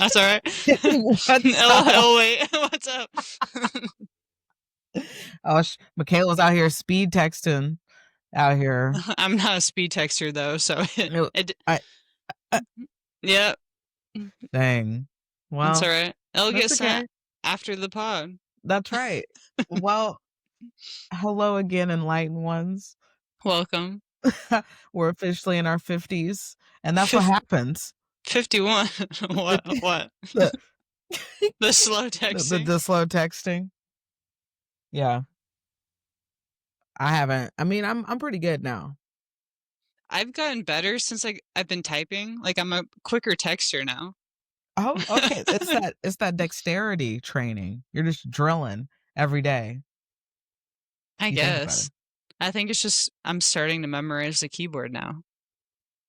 That's all right. What's up? Oh, wait. What's up? Oh, Michaela's out here speed texting out here. I'm not a speed texter though, so No, I, yeah, dang. that's all Well, right. It'll get that's sent okay. after the pod. That's right. Well, hello again, enlightened ones. Welcome. We're officially in our 50s, and that's what happens. 51. What? The, The slow texting. the slow texting. Yeah. I haven't. I mean, I'm pretty good now. I've gotten better since I've been typing. Like I'm a quicker texter now. Oh, okay. It's that dexterity training. You're just drilling every day. I You think about guess. I think it's just I'm starting to memorize the keyboard now.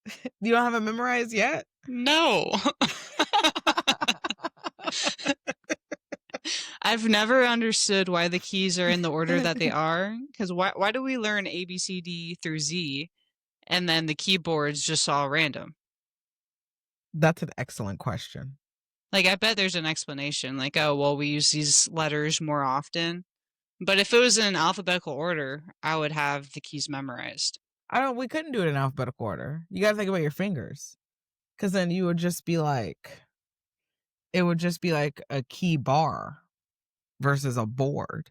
it. You don't have it memorized yet? No. I've never understood why the keys are in the order that they are. Because why do we learn A, B, C, D through Z, and then the keyboard's just all random? That's an excellent question. Like, I bet there's an explanation. Like, oh, well, we use these letters more often. But if it was in alphabetical order, I would have the keys memorized. We couldn't do it in alphabetical order. You got to think about your fingers. Because then it would just be like a key bar versus a board.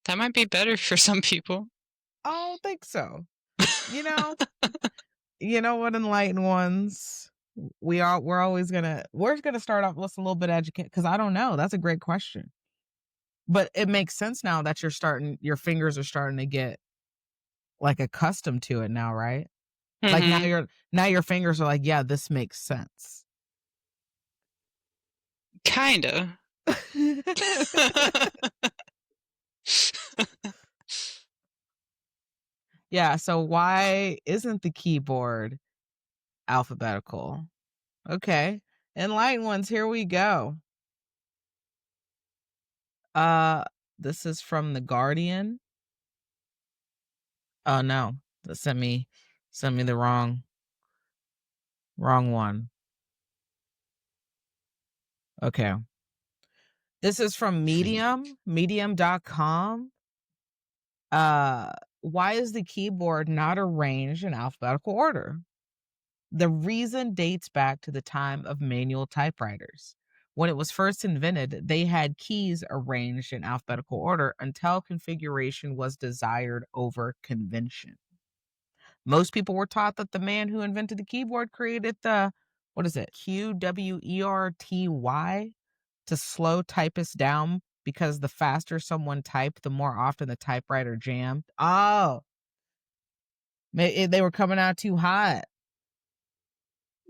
That might be better for some people. I don't think so. You know, you know what, enlightened ones? We're gonna start off with a little bit educated because I don't know. That's a great question. But it makes sense now that your fingers are starting to get like accustomed to it now, right? Like now your fingers are like, yeah, this makes sense. Kinda. Yeah, so why isn't the keyboard alphabetical? Okay. Enlightened ones, here we go. This is from The Guardian. Oh no. That sent me the wrong one. Okay. This is from medium.com. Why is the keyboard not arranged in alphabetical order? The reason dates back to the time of manual typewriters. When it was first invented, they had keys arranged in alphabetical order until configuration was desired over convention. Most people were taught that the man who invented the keyboard created the, what is it, QWERTY, to slow typists down because the faster someone typed, the more often the typewriter jammed. Oh, they were coming out too hot.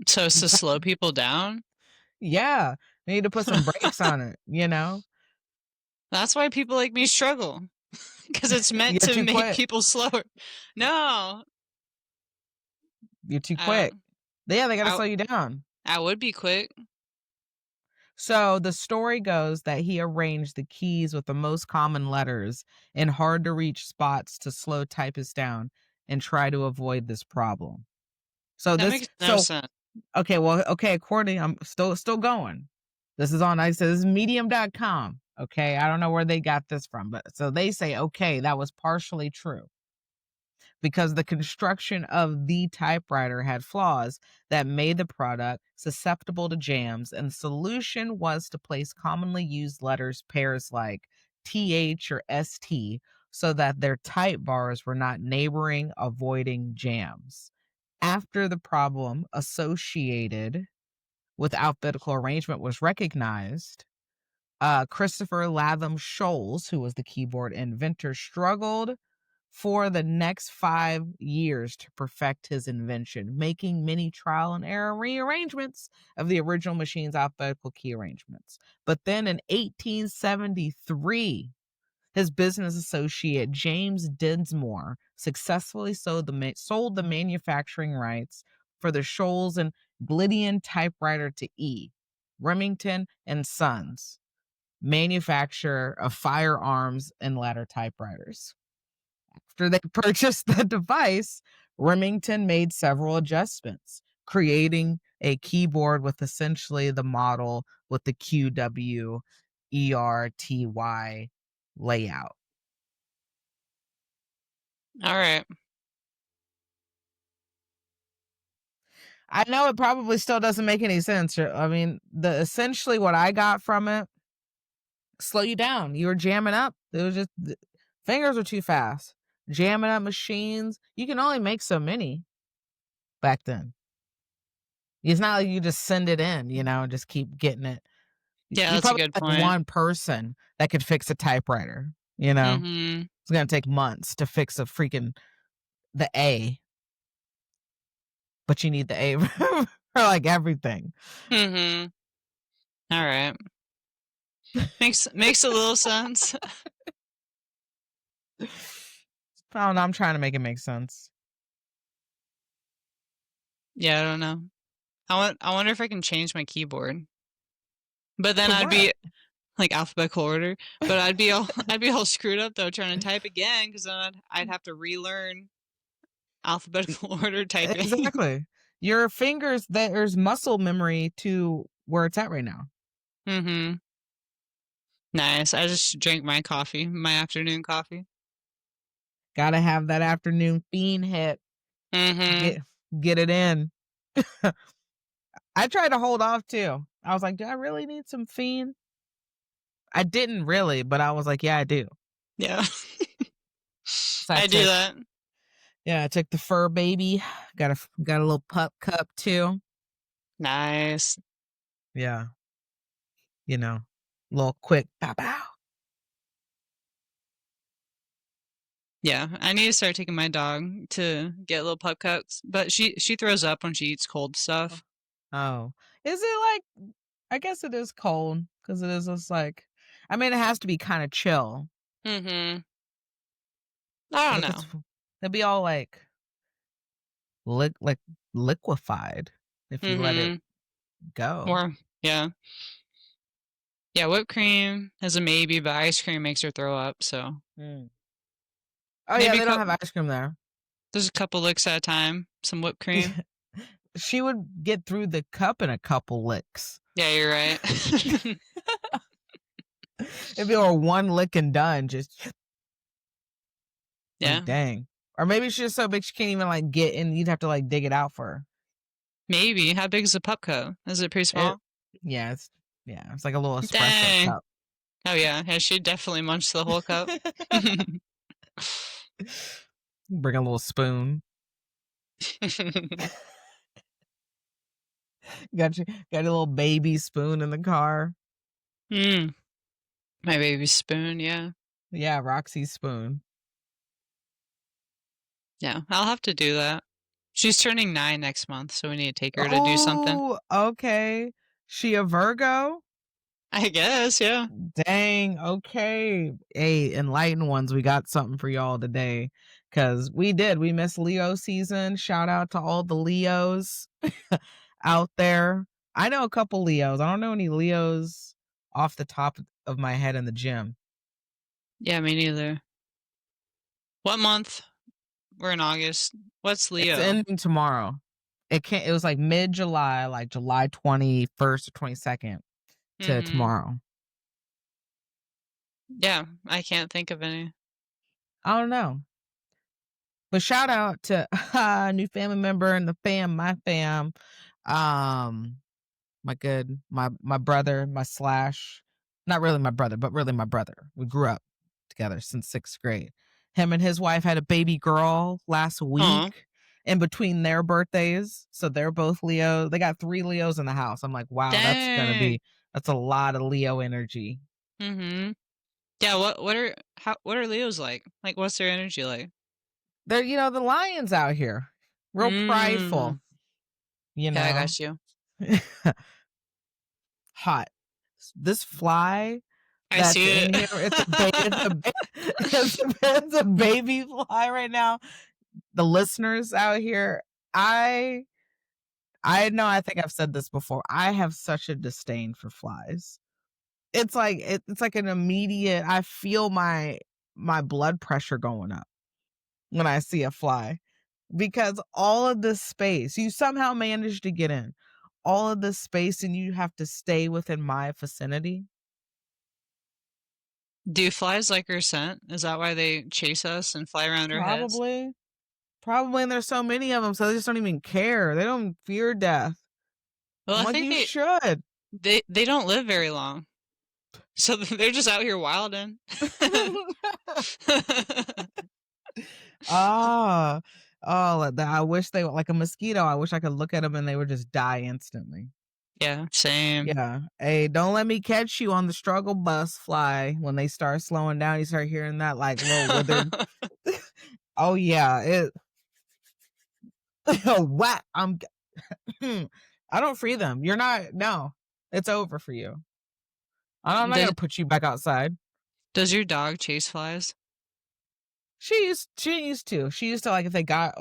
So it's to slow people down? Yeah, they need to put some brakes on it, you know? That's why people like me struggle. Because it's meant to make people slower. No. You're too quick. Yeah, they got to slow you down. I would be quick. So the story goes that he arranged the keys with the most common letters in hard to reach spots to slow typists down and try to avoid this problem. So that makes no sense. Okay, according, I'm still going. This is on, this is medium.com. Okay, I don't know where they got this from, but so they say, okay, that was partially true because the construction of the typewriter had flaws that made the product susceptible to jams, and the solution was to place commonly used letters pairs like TH or ST so that their type bars were not neighboring, avoiding jams. After the problem associated with alphabetical arrangement was recognized, Christopher Latham Scholes, who was the keyboard inventor, struggled for the next 5 years to perfect his invention, making many trial and error rearrangements of the original machine's alphabetical key arrangements. But then in 1873, his business associate James Dinsmore successfully sold the manufacturing rights for the Scholes and Glydian typewriter to E. Remington and Sons, manufacturer of firearms and ladder typewriters. After they purchased the device, Remington made several adjustments, creating a keyboard with essentially the model with the QWERTY layout. All right. I know it probably still doesn't make any sense. I mean, essentially what I got from it, slow you down. You were jamming up. It was just fingers were too fast. Jamming up machines. You can only make so many back then. It's not like you just send it in, and just keep getting it. Yeah, You that's a probably good had point. one person that could fix a typewriter, Mm-hmm. It's going to take months to fix the A, but you need the A for like everything. Mm-hmm. All right. Makes a little sense. I don't know. I'm trying to make it make sense. Yeah, I don't know. I wonder if I can change my keyboard. But then To I'd what? be like alphabetical order. But I'd be all screwed up though trying to type again because then I'd have to relearn alphabetical order typing. Exactly. Your fingers, there's muscle memory to where it's at right now. Mm-hmm. Nice. I just drank my coffee, my afternoon coffee. Gotta have that afternoon fiend hit. Mm-hmm. Get it in. I tried to hold off too. I was like, do I really need some fiend? I didn't really, but I was like, yeah, I do. Yeah. So I do that. I took the fur baby. Got a little pup cup too. Nice. Yeah. Little quick pow pow. Yeah, I need to start taking my dog to get little pup cups, but she throws up when she eats cold stuff. Oh. Is it like, I guess it is cold because it is just like, I mean, it has to be kind of chill. Mm-hmm. I But don't if it's, know. it'd be all like, like liquefied if you let it Mm-hmm. go. Or yeah. Yeah, whipped cream is a maybe, but ice cream makes her throw up, so Mm. Oh yeah, maybe they don't have ice cream there. there's a couple licks at a time, some whipped cream. She would get through the cup in a couple licks. Yeah, you're right. It'd be over one lick and done. Just Yeah, like, dang. Or maybe she's just so big she can't even like get in. You'd have to like dig it out for her. maybe. How big is a pup cup? Is it pretty It, small? yeah, it's like a little espresso Dang. cup. Oh yeah, yeah, she definitely munched the whole cup. Bring a little spoon. Got a little baby spoon in the car. Mm, my baby spoon, yeah. Yeah, Roxy's spoon. Yeah, I'll have to do that. She's turning 9 next month, so we need to take her to do something. Oh, okay. She a Virgo? I guess, yeah. Dang, okay. Hey, enlightened ones, we got something for y'all today. Cause we missed Leo season. Shout out to all the Leos out there. I know a couple Leos. I don't know any Leos off the top of my head in the gym. Yeah, me neither. What month? We're in August. What's It's Leo? ending tomorrow. It was like mid-July, like July 21st or 22nd to Mm-hmm. tomorrow. Yeah, I can't think of any. I don't know. But shout out to a new family member in the fam, my fam. Um, my brother, not really my brother, but really my brother. We grew up together since 6th grade. Him and his wife had a baby girl last Aw, week in between their birthdays. So they're both Leo. They got 3 Leos in the house. I'm like, wow, dang. that's a lot of Leo energy. Mm-hmm. Yeah, what are Leos like? Like, what's their energy like? They're, the lions out here. Real prideful, Mm. you Yeah, I know. got you. Hot. This fly I that's see in it. here, it's a baby fly right now. The listeners out here, I know, I think I've said this before. I have such a disdain for flies. It's like it's like an immediate, I feel my blood pressure going up when I see a fly because all of this space, you somehow manage to get in. all of this space and you have to stay within my vicinity? Do flies like our scent? Is that why they chase us and fly around our heads? Probably. Probably, and there's so many of them, so they just don't even care. They don't fear death. Well, I'm I like, think "You should." they don't live very long. So they're just out here wilding. Ah. Oh, like that I wish they were like a mosquito, I wish I could look at them and they would just die instantly. Yeah, same. Yeah. "Hey, don't let me catch you on the struggle bus, fly." When they start slowing down, you start hearing that, like, little withered Oh, yeah, it whack, I don't free them. You're not no. It's over for you. I'm not Does gonna put you back outside. does your dog chase flies? She used to. She used to, like, if they got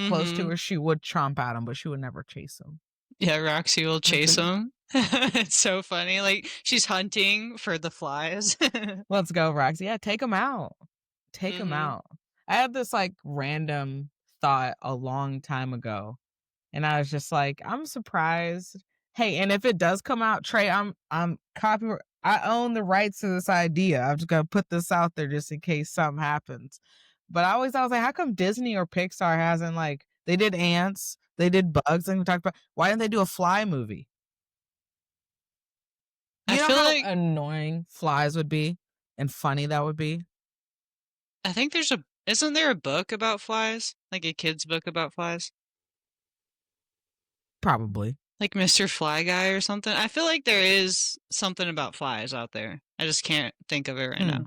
close to Mhm. her, she would chomp at them, but she would never chase them. Yeah, Roxy will It's chase like, them. It's so funny, like, she's hunting for the flies. "Let's go, Roxy." Yeah, take them out. Take them Mhm. out. I had this, like, random thought a long time ago, and I was just like, "I'm surprised." Hey, and if it does come out, Trey, I'm copyright I own the rights to this idea. I'm just gonna put this out there just in case something happens. But I was like, how come Disney or Pixar hasn't, like they did ants, they did bugs, and we talked about why didn't they do a fly movie? I You know feel how like annoying flies would be and funny that would be? I think there's a isn't there a book about flies? Like a kid's book about flies? Probably. Like Mr. Fly Guy or something? I feel like there is something about flies out there. I just can't think of it right Hmm. now.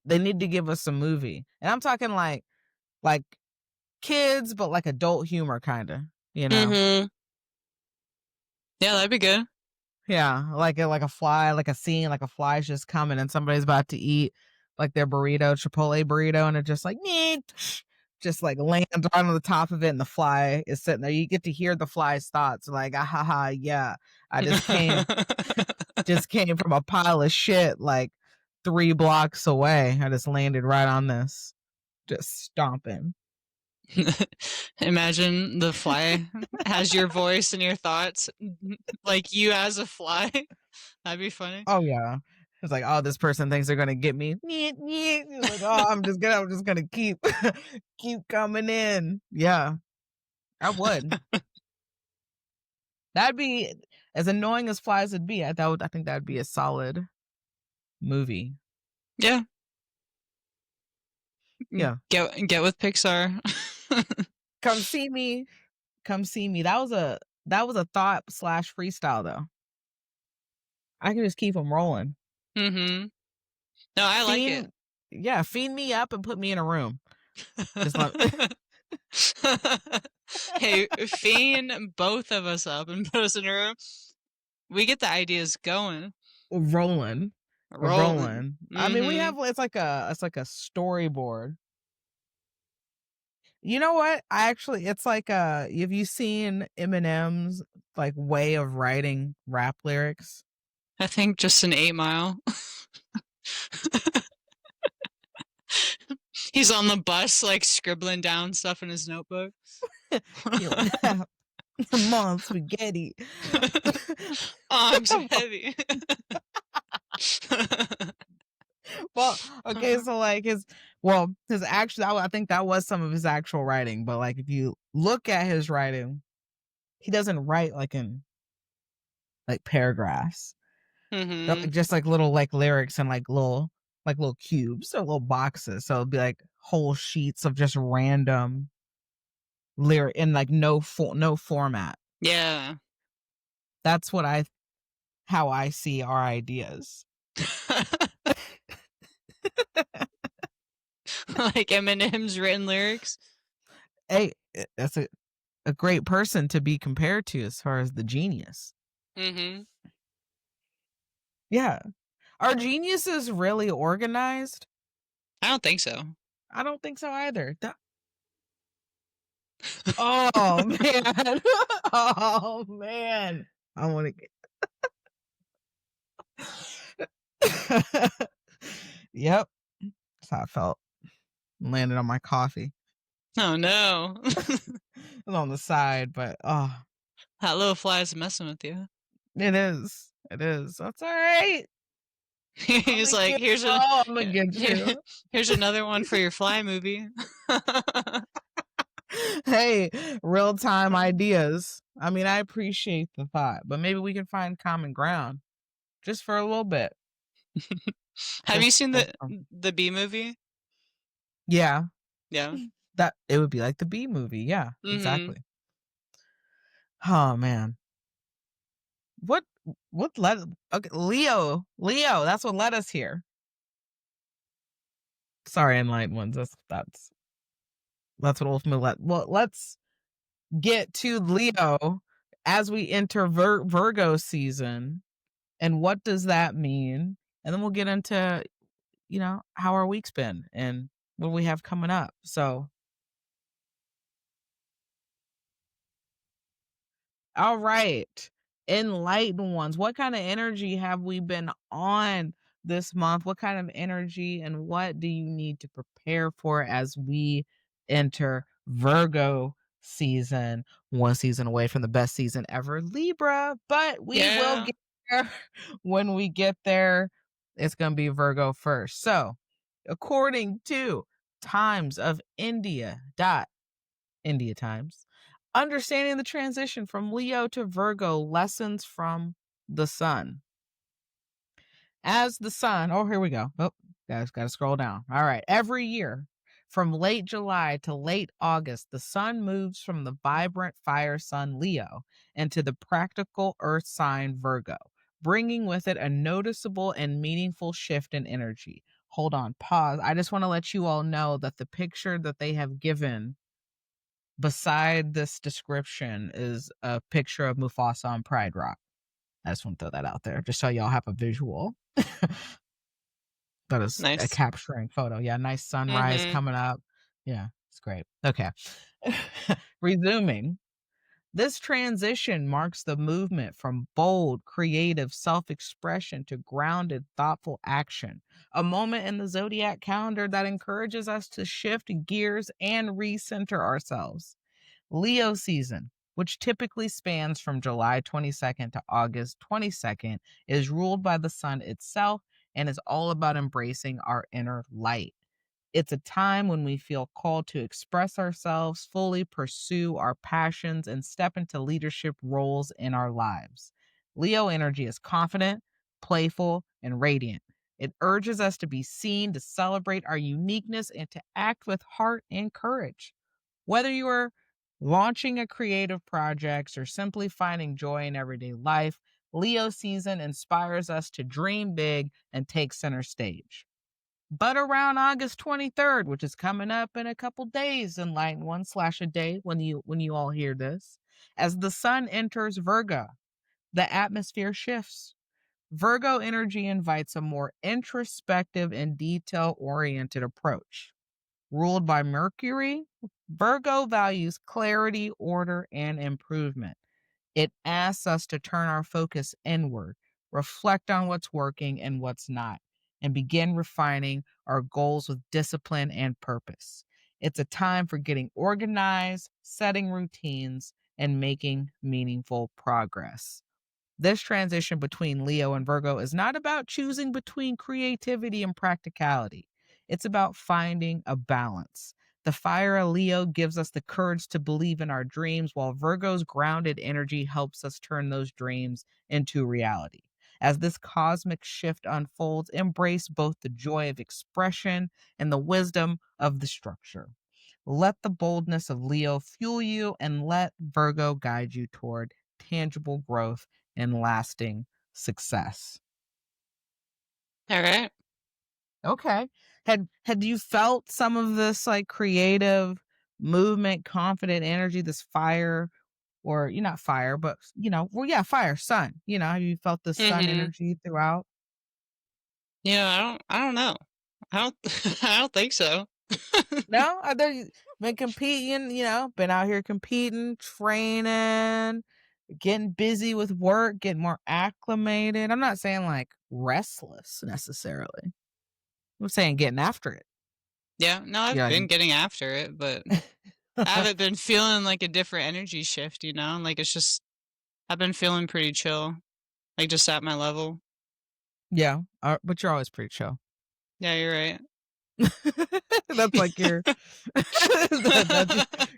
They need to give us a movie. And I'm talking like kids, but like adult humor kinda, you know? Mhm. Yeah, that'd be good. Yeah, like a fly, like a scene, like a fly's just coming and somebody's about to eat like their burrito, Chipotle burrito, and it just like just like lands right on the top of it, and the fly is sitting there. You get to hear the fly's thoughts, like, ah, ha, ha, yeah, I just came from a pile of shit like 3 blocks away. I just landed right on this, just stomping. Imagine the fly has your voice and your thoughts, like you as a fly. That'd be funny. Oh yeah. It's like, oh, this person thinks they're gonna get me. It's like, oh, I'm just gonna keep keep coming in. Yeah, I would. That'd be as annoying as flies would be. I think that'd be a solid movie. Yeah, Yeah. get with Pixar. Come see me. Come see me. That was a thought slash freestyle though. I can just keep them rolling. Mhm. No, I like it. Fiend, yeah, fiend me up and put me in a room. Just let Hey, feign both of us up and put us in a room. We get the ideas going. rolling. Rolling. Rolling. I mean, we Mhm. have it's like a storyboard. You know what? I actually it's like have you seen Eminem's like way of writing rap lyrics? I think just an 8 Mile. He's on the bus, like, scribbling down stuff in his notebook. You know, mom spaghetti. Arms are heavy. Well, okay, so like his actual I think that was some of his actual writing, but like if you look at his writing, he doesn't write like in like paragraphs. They're like Mhm. just like little like lyrics and like little cubes or little boxes. So it'd be like whole sheets of just random lyric in like no format. Yeah. That's what I how I see our ideas. Like Eminem's written lyrics. Hey, that's a great person to be compared to as far as the genius. Mhm. Yeah. Are geniuses really organized? I don't think so. I don't think so either. Oh man. Oh man. I want to Yep. That's how I felt. Landed on my coffee. Oh, no. It was on the side, but oh. That little fly is messing with you. It is. It is. That's all right. I'ma He's like, get bro, Imma get you. here's another one for your fly movie. Hey, real-time ideas. I mean, I appreciate the thought, but maybe we can find common ground just for a little bit. Have you seen Just from the Bee Movie? yeah, Yeah. that it would be like the Bee Movie, yeah, Mhm. exactly. Oh, man. What what led okay, Leo, that's what led us here. Sorry, Enlightened ones, that's what ultimately led well, let's get to Leo as we enter Virgo season, and what does that mean? And then we'll get into, how our week's been and what we have coming up. So, all right. Enlightened ones. What kind of energy have we been on this month? What kind of energy and what do you need to prepare for as we enter Virgo season? One season away from the best season ever, Libra, but we will Yeah. get there. When we get there, it's going to be Virgo first. So, according to Times of India dot India Times. Understanding the transition from Leo to Virgo, lessons from the sun. As the sun, oh, here we go. Oh, guys, got to scroll down. All right. Every year, from late July to late August, the sun moves from the vibrant fire sun Leo into the practical earth sign Virgo, bringing with it a noticeable and meaningful shift in energy. Hold on, pause. I just want to let you all know that the picture that they have given beside this description is a picture of Mufasa on Pride Rock. I just want to throw that out there, just so y'all have a visual. That is a Nice. capturing photo. Yeah, nice sunrise Mhm. coming up. Yeah, it's great. Okay. Resuming. This transition marks the movement from bold, creative self expression to grounded, thoughtful action. A moment in the zodiac calendar that encourages us to shift gears and recenter ourselves. Leo season, which typically spans from July 22nd to August 22nd, is ruled by the sun itself and is all about embracing our inner light. It's a time when we feel called to express ourselves, fully pursue our passions, and step into leadership roles in our lives. Leo energy is confident, playful, and radiant. It urges us to be seen, to celebrate our uniqueness, and to act with heart and courage. Whether you are launching a creative project or simply finding joy in everyday life, Leo season inspires us to dream big and take center stage. But around August 23rd, which is coming up in a couple days, in line one slash a day when you all hear this, as the sun enters Virgo, the atmosphere shifts. Virgo energy invites a more introspective and detail oriented approach. Ruled by Mercury, Virgo values clarity, order, and improvement. It asks us to turn our focus inward, reflect on what's working and what's not, and begin refining our goals with discipline and purpose. It's a time for getting organized, setting routines, and making meaningful progress. This transition between Leo and Virgo is not about choosing between creativity and practicality. It's about finding a balance. The fire of Leo gives us the courage to believe in our dreams, while Virgo's grounded energy helps us turn those dreams into reality. As this cosmic shift unfolds, embrace both the joy of expression and the wisdom of the structure. Let the boldness of Leo fuel you and let Virgo guide you toward tangible growth and lasting success. Alright. Okay. Had you felt some of this like creative movement, confident energy, this fire, or you not fire, but well, yeah, fire, sun. Have you felt the sun Mhm. energy throughout? Yeah, I don't know. I don't I don't think so. No? I know you been competing, been out here competing, training, getting busy with work, getting more acclimated. I'm not saying like restless necessarily. I'm saying getting after it. Yeah, no, I've Yeah. been getting after it, but I haven't been feeling like a different energy shift, you know? Like, it's just I've been feeling pretty chill, like just at my level. Yeah, but you're always pretty chill. Yeah, you're right. That's like your that's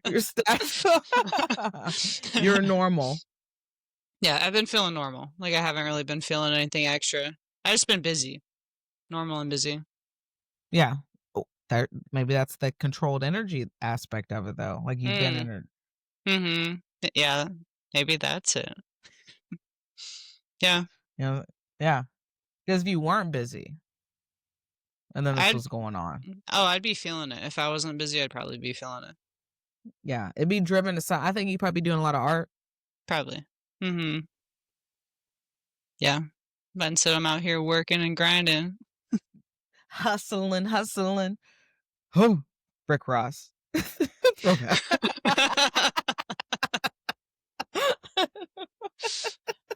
your stats. You're normal. Yeah, I've been feeling normal. Like I haven't really been feeling anything extra. I just been busy, normal and busy. Yeah. Oh, maybe that's the controlled energy aspect of it, though. Like you've been in Mm. it. Mm-hmm. Yeah, maybe that's it. Yeah, You know, yeah. Because if you weren't busy, and then this I'd was going on, I'd be feeling it. If I wasn't busy, I'd probably be feeling it. yeah, it'd be driven to some. I think you'd probably be doing a lot of art. Probably. Mm-hmm. Yeah. But instead I'm out here working and grinding. Hustling. Oh, Rick Ross. Throwback.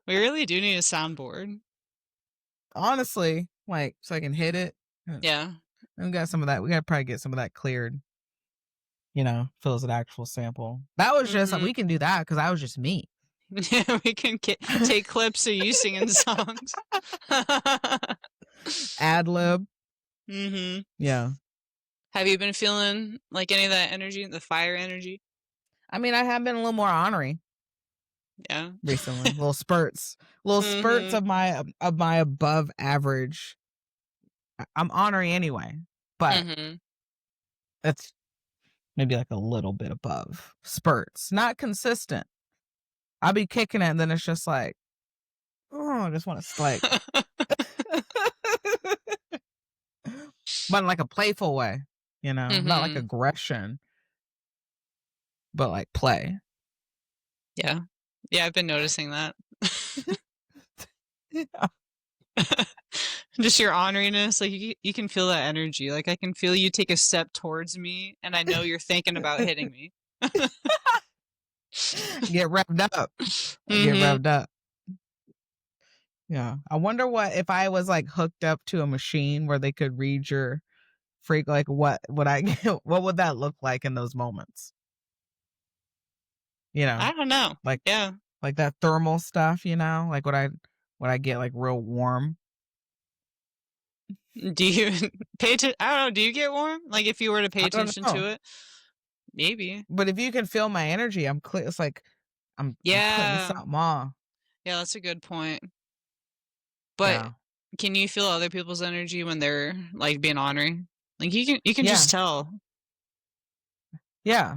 We really do need a soundboard. Honestly, like, so I can hit it. Yeah. And we got some of that. We got to probably get some of that cleared. Fill as an actual sample. That was just, Mm-hmm. we can do that because that was just me. Yeah, we can take clips of you singing songs. Ad lib. Mm-hmm. Yeah. Have you been feeling like any of that energy, the fire energy? I mean, I have been a little more ornery Yeah. recently. Little spurts Mm-hmm. of my above average. I'm ornery anyway, but Mm-hmm. it's maybe like a little bit above spurts, not consistent. I'll be kicking it, and then it's just like, oh, I just want to like, but in like a playful way, not like Mm-hmm. aggression, but like play. Yeah. Yeah, I've been noticing that. Yeah. Just your honoriness, like you can feel that energy. Like I can feel you take a step towards me, and I know you're thinking about hitting me. Get revved up. Get Mm-hmm. revved up. Yeah. I wonder what if I was like hooked up to a machine where they could read your freak, like what would I what would that look like in those moments? I don't know. Like Yeah. like that thermal stuff, like would I get like real warm? Do you pay attention? I don't know. Do you get warm? Like if you were to pay I don't attention know. to it? Maybe. But if you can feel my energy, I'm clear. It's like I'm putting Yeah. something on. Yeah, that's a good point. But Yeah. can you feel other people's energy when they're like being honoring? Like you can Yeah. just tell. Yeah.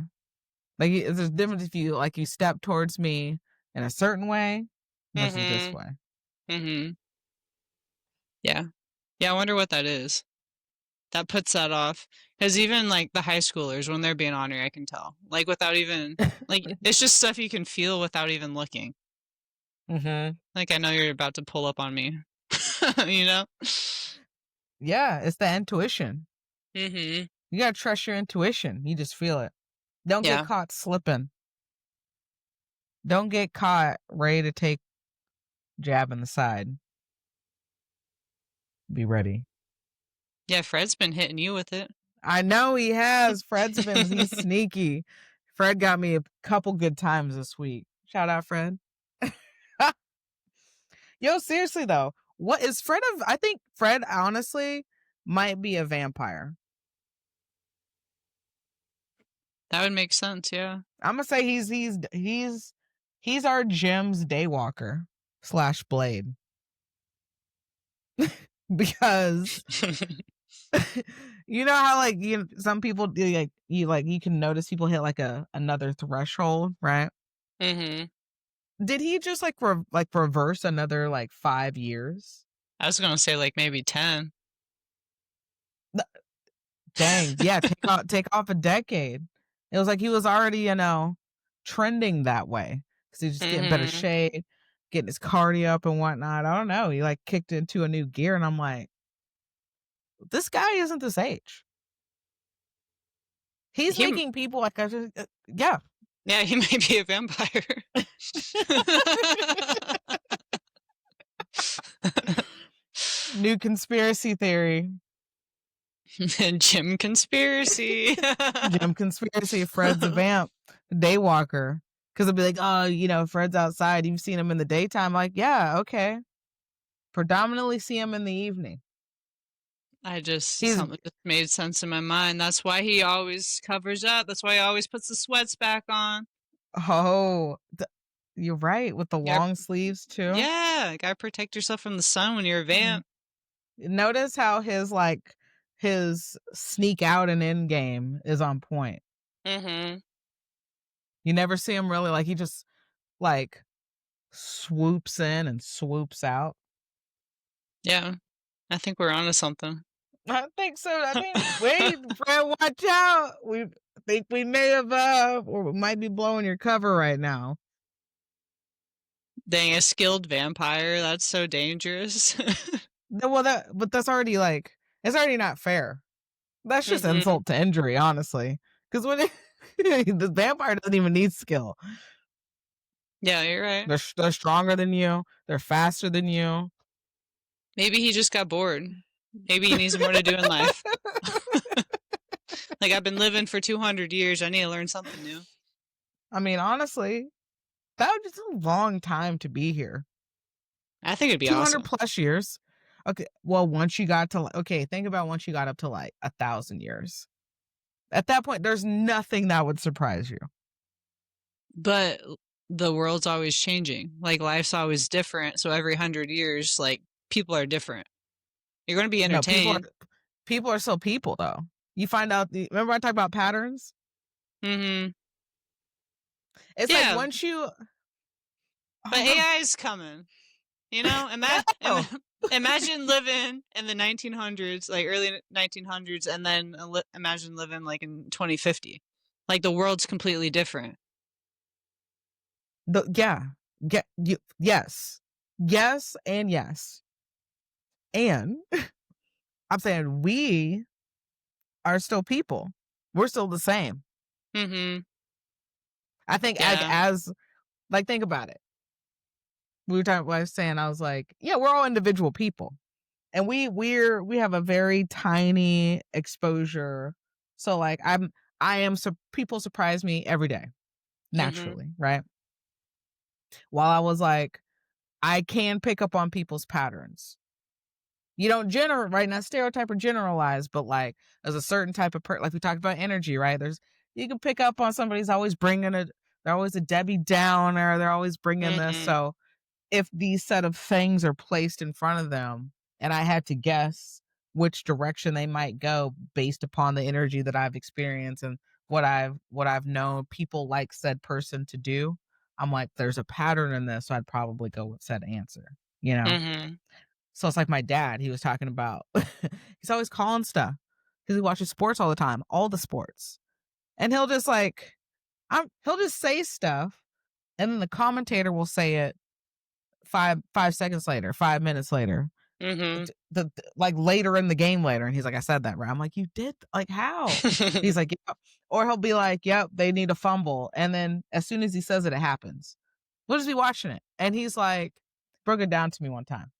Like there's a difference if you step towards me in a certain way versus this Mm-hmm. way. Mm-hmm. Yeah. Yeah, I wonder what that is. That puts that off. Because even like the high schoolers, when they're being honored, I can tell. Like without even like it's just stuff you can feel without even looking. Mm-hmm. Like I know you're about to pull up on me. You know? Yeah, it's the intuition. Mm-hmm. You gotta trust your intuition. You just feel it. Don't get Yeah. caught slipping. Don't get caught ready to take jab in the side. Be ready. Yeah, Fred's been hitting you with it. I know he has. He's sneaky. Fred got me a couple good times this week. Shout out, Fred. Yo, seriously though, what is Fred I think Fred honestly might be a vampire. That would make sense, yeah. I'm gonna say he's our Jim's Daywalker / Blade. Because you know how like some people do you can notice people hit like another threshold, right? Mm-hmm. Did he just reverse another 5 years? I was gonna say like maybe 10. Dang, yeah, take off a decade. It was like he was already, trending that way because he's just getting better Mm-hmm. shape, getting his cardio up and whatnot. I don't know. He kicked into a new gear, and I'm like, this guy isn't this age. He's He making people yeah. Yeah, he might be a vampire. New conspiracy theory. Jim conspiracy. Jim conspiracy. Fred's a vamp. Daywalker. Because they'll be like, oh, Fred's outside. You've seen him in the daytime. Like, yeah, okay. Predominantly see him in the evening. He's Something just made sense in my mind. That's why he always covers up. That's why he always puts the sweats back on. oh, you're right with the Yeah, long sleeves too. yeah, gotta protect yourself from the sun when you're a Mhm. vamp. Notice how his sneak out and in game is on point. Mm-hmm. You never see him really he just like swoops in and swoops out. Yeah, I think we're onto something. I think so. I mean, wait, Fred, watch out. We think we may have or we might be blowing your cover right now. Dang, a skilled vampire. That's so dangerous. Well, but that's already it's already not fair. That's just Mm-hmm. insult to injury, honestly. Because when the vampire doesn't even need skill. Yeah, you're right. They're stronger than you. They're faster than you. Maybe he just got bored. Maybe he needs more to do in life. Like, I've been living for 200 years. I need to learn something new. I mean, honestly, that was just a long time to be here. I think it'd be 200 awesome. plus years. Okay, well, once you got to think about once you got up to 1,000 years. At that point, there's nothing that would surprise you. But the world's always changing. Like, life's always different. So every 100 years, like, people are different. You're going to be No, entertained. people are still people, though. You find out remember I talked about patterns? Mm-hmm. It's like Yeah, once you but oh no, AI is coming. You know, no. imagine living in the 1900s, like early 1900s, and then imagine living like in 2050. Like, the world's completely different. Yes. Yes and yes. And I'm saying we are still people. We're still the same. Mm-hmm. I think Yeah. as think about it. We were talking what I was saying, I was like, yeah, we're all individual people. And we have a very tiny exposure. So people surprise me every day, Mm-hmm. naturally, right? While I was I can pick up on people's patterns. You don't right now stereotype or generalize, but there's a certain type of like we talked about energy, right? You can pick up on somebody's always they're always a Debbie Downer, they're always bringing this. Mm-hmm. So if these set of things are placed in front of them and I had to guess which direction they might go based upon the energy that I've experienced and what I've known people like said person to do, I'm like, there's a pattern in this, so I'd probably go with said answer. Mm-hmm. So it's like my dad, he was talking about he's always calling stuff because he watches sports all the time, all the sports. And he'll just he'll just say stuff and then the commentator will say it 5 seconds later, 5 minutes later, Mm-hmm. later in the game later, and he's like, I said that right. I'm like, you did? Like, how? He's like, yeah. Or he'll be like, yep, they need a fumble, and then as soon as he says it, it happens. We'll just be watching it, and he's like, broke it down to me one time.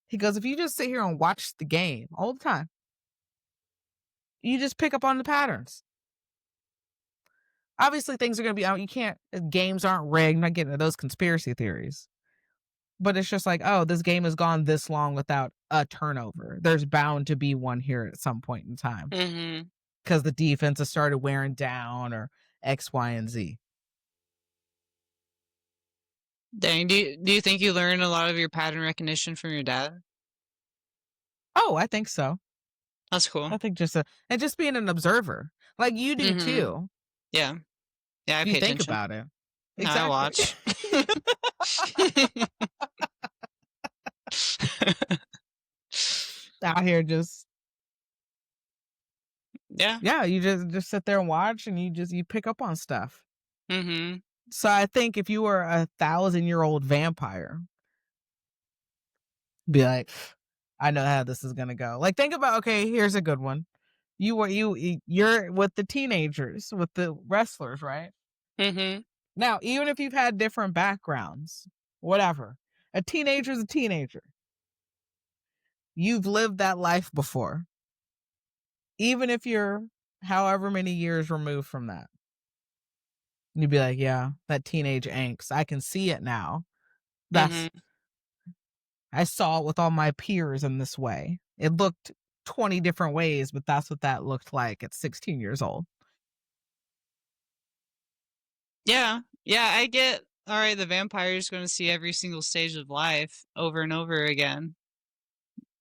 He goes, if you just sit here and watch the game all the time, you just pick up on the patterns. Obviously, things are going to be out. You can't. Games aren't rigged. I'm not getting into those conspiracy theories. But it's just like, oh, this game has gone this long without a turnover. There's bound to be one here at some point in time Mm-hmm. because the defense has started wearing down or X, Y, and Z. Dang, do you think you learn a lot of your pattern recognition from your dad? Oh, I think so. That's cool. I think and just being an observer, like you do Mm-hmm. too. Yeah. Yeah, I If you pay think attention. about it, No, I exactly. watch. Out here, just Yeah. yeah, you just sit there and watch, and you pick up on stuff. Mm-hmm. So I think if you were 1,000-year-old vampire, be like, I know how this is gonna go. Like, think about, okay, here's a good one. You're with the teenagers, with the wrestlers, right? Mm-hmm. Now, even if you've had different backgrounds, whatever, a teenager's a teenager. You've lived that life before, even if you're however many years removed from that. You'd be like, yeah, that teenage angst. I can see it now. That's Mm-hmm. I saw it with all my peers in this way. It looked 20 different ways, but that's what that looked like at 16 years old. Yeah. Yeah, I get, all right, the vampire's going to see every single stage of life over and over again.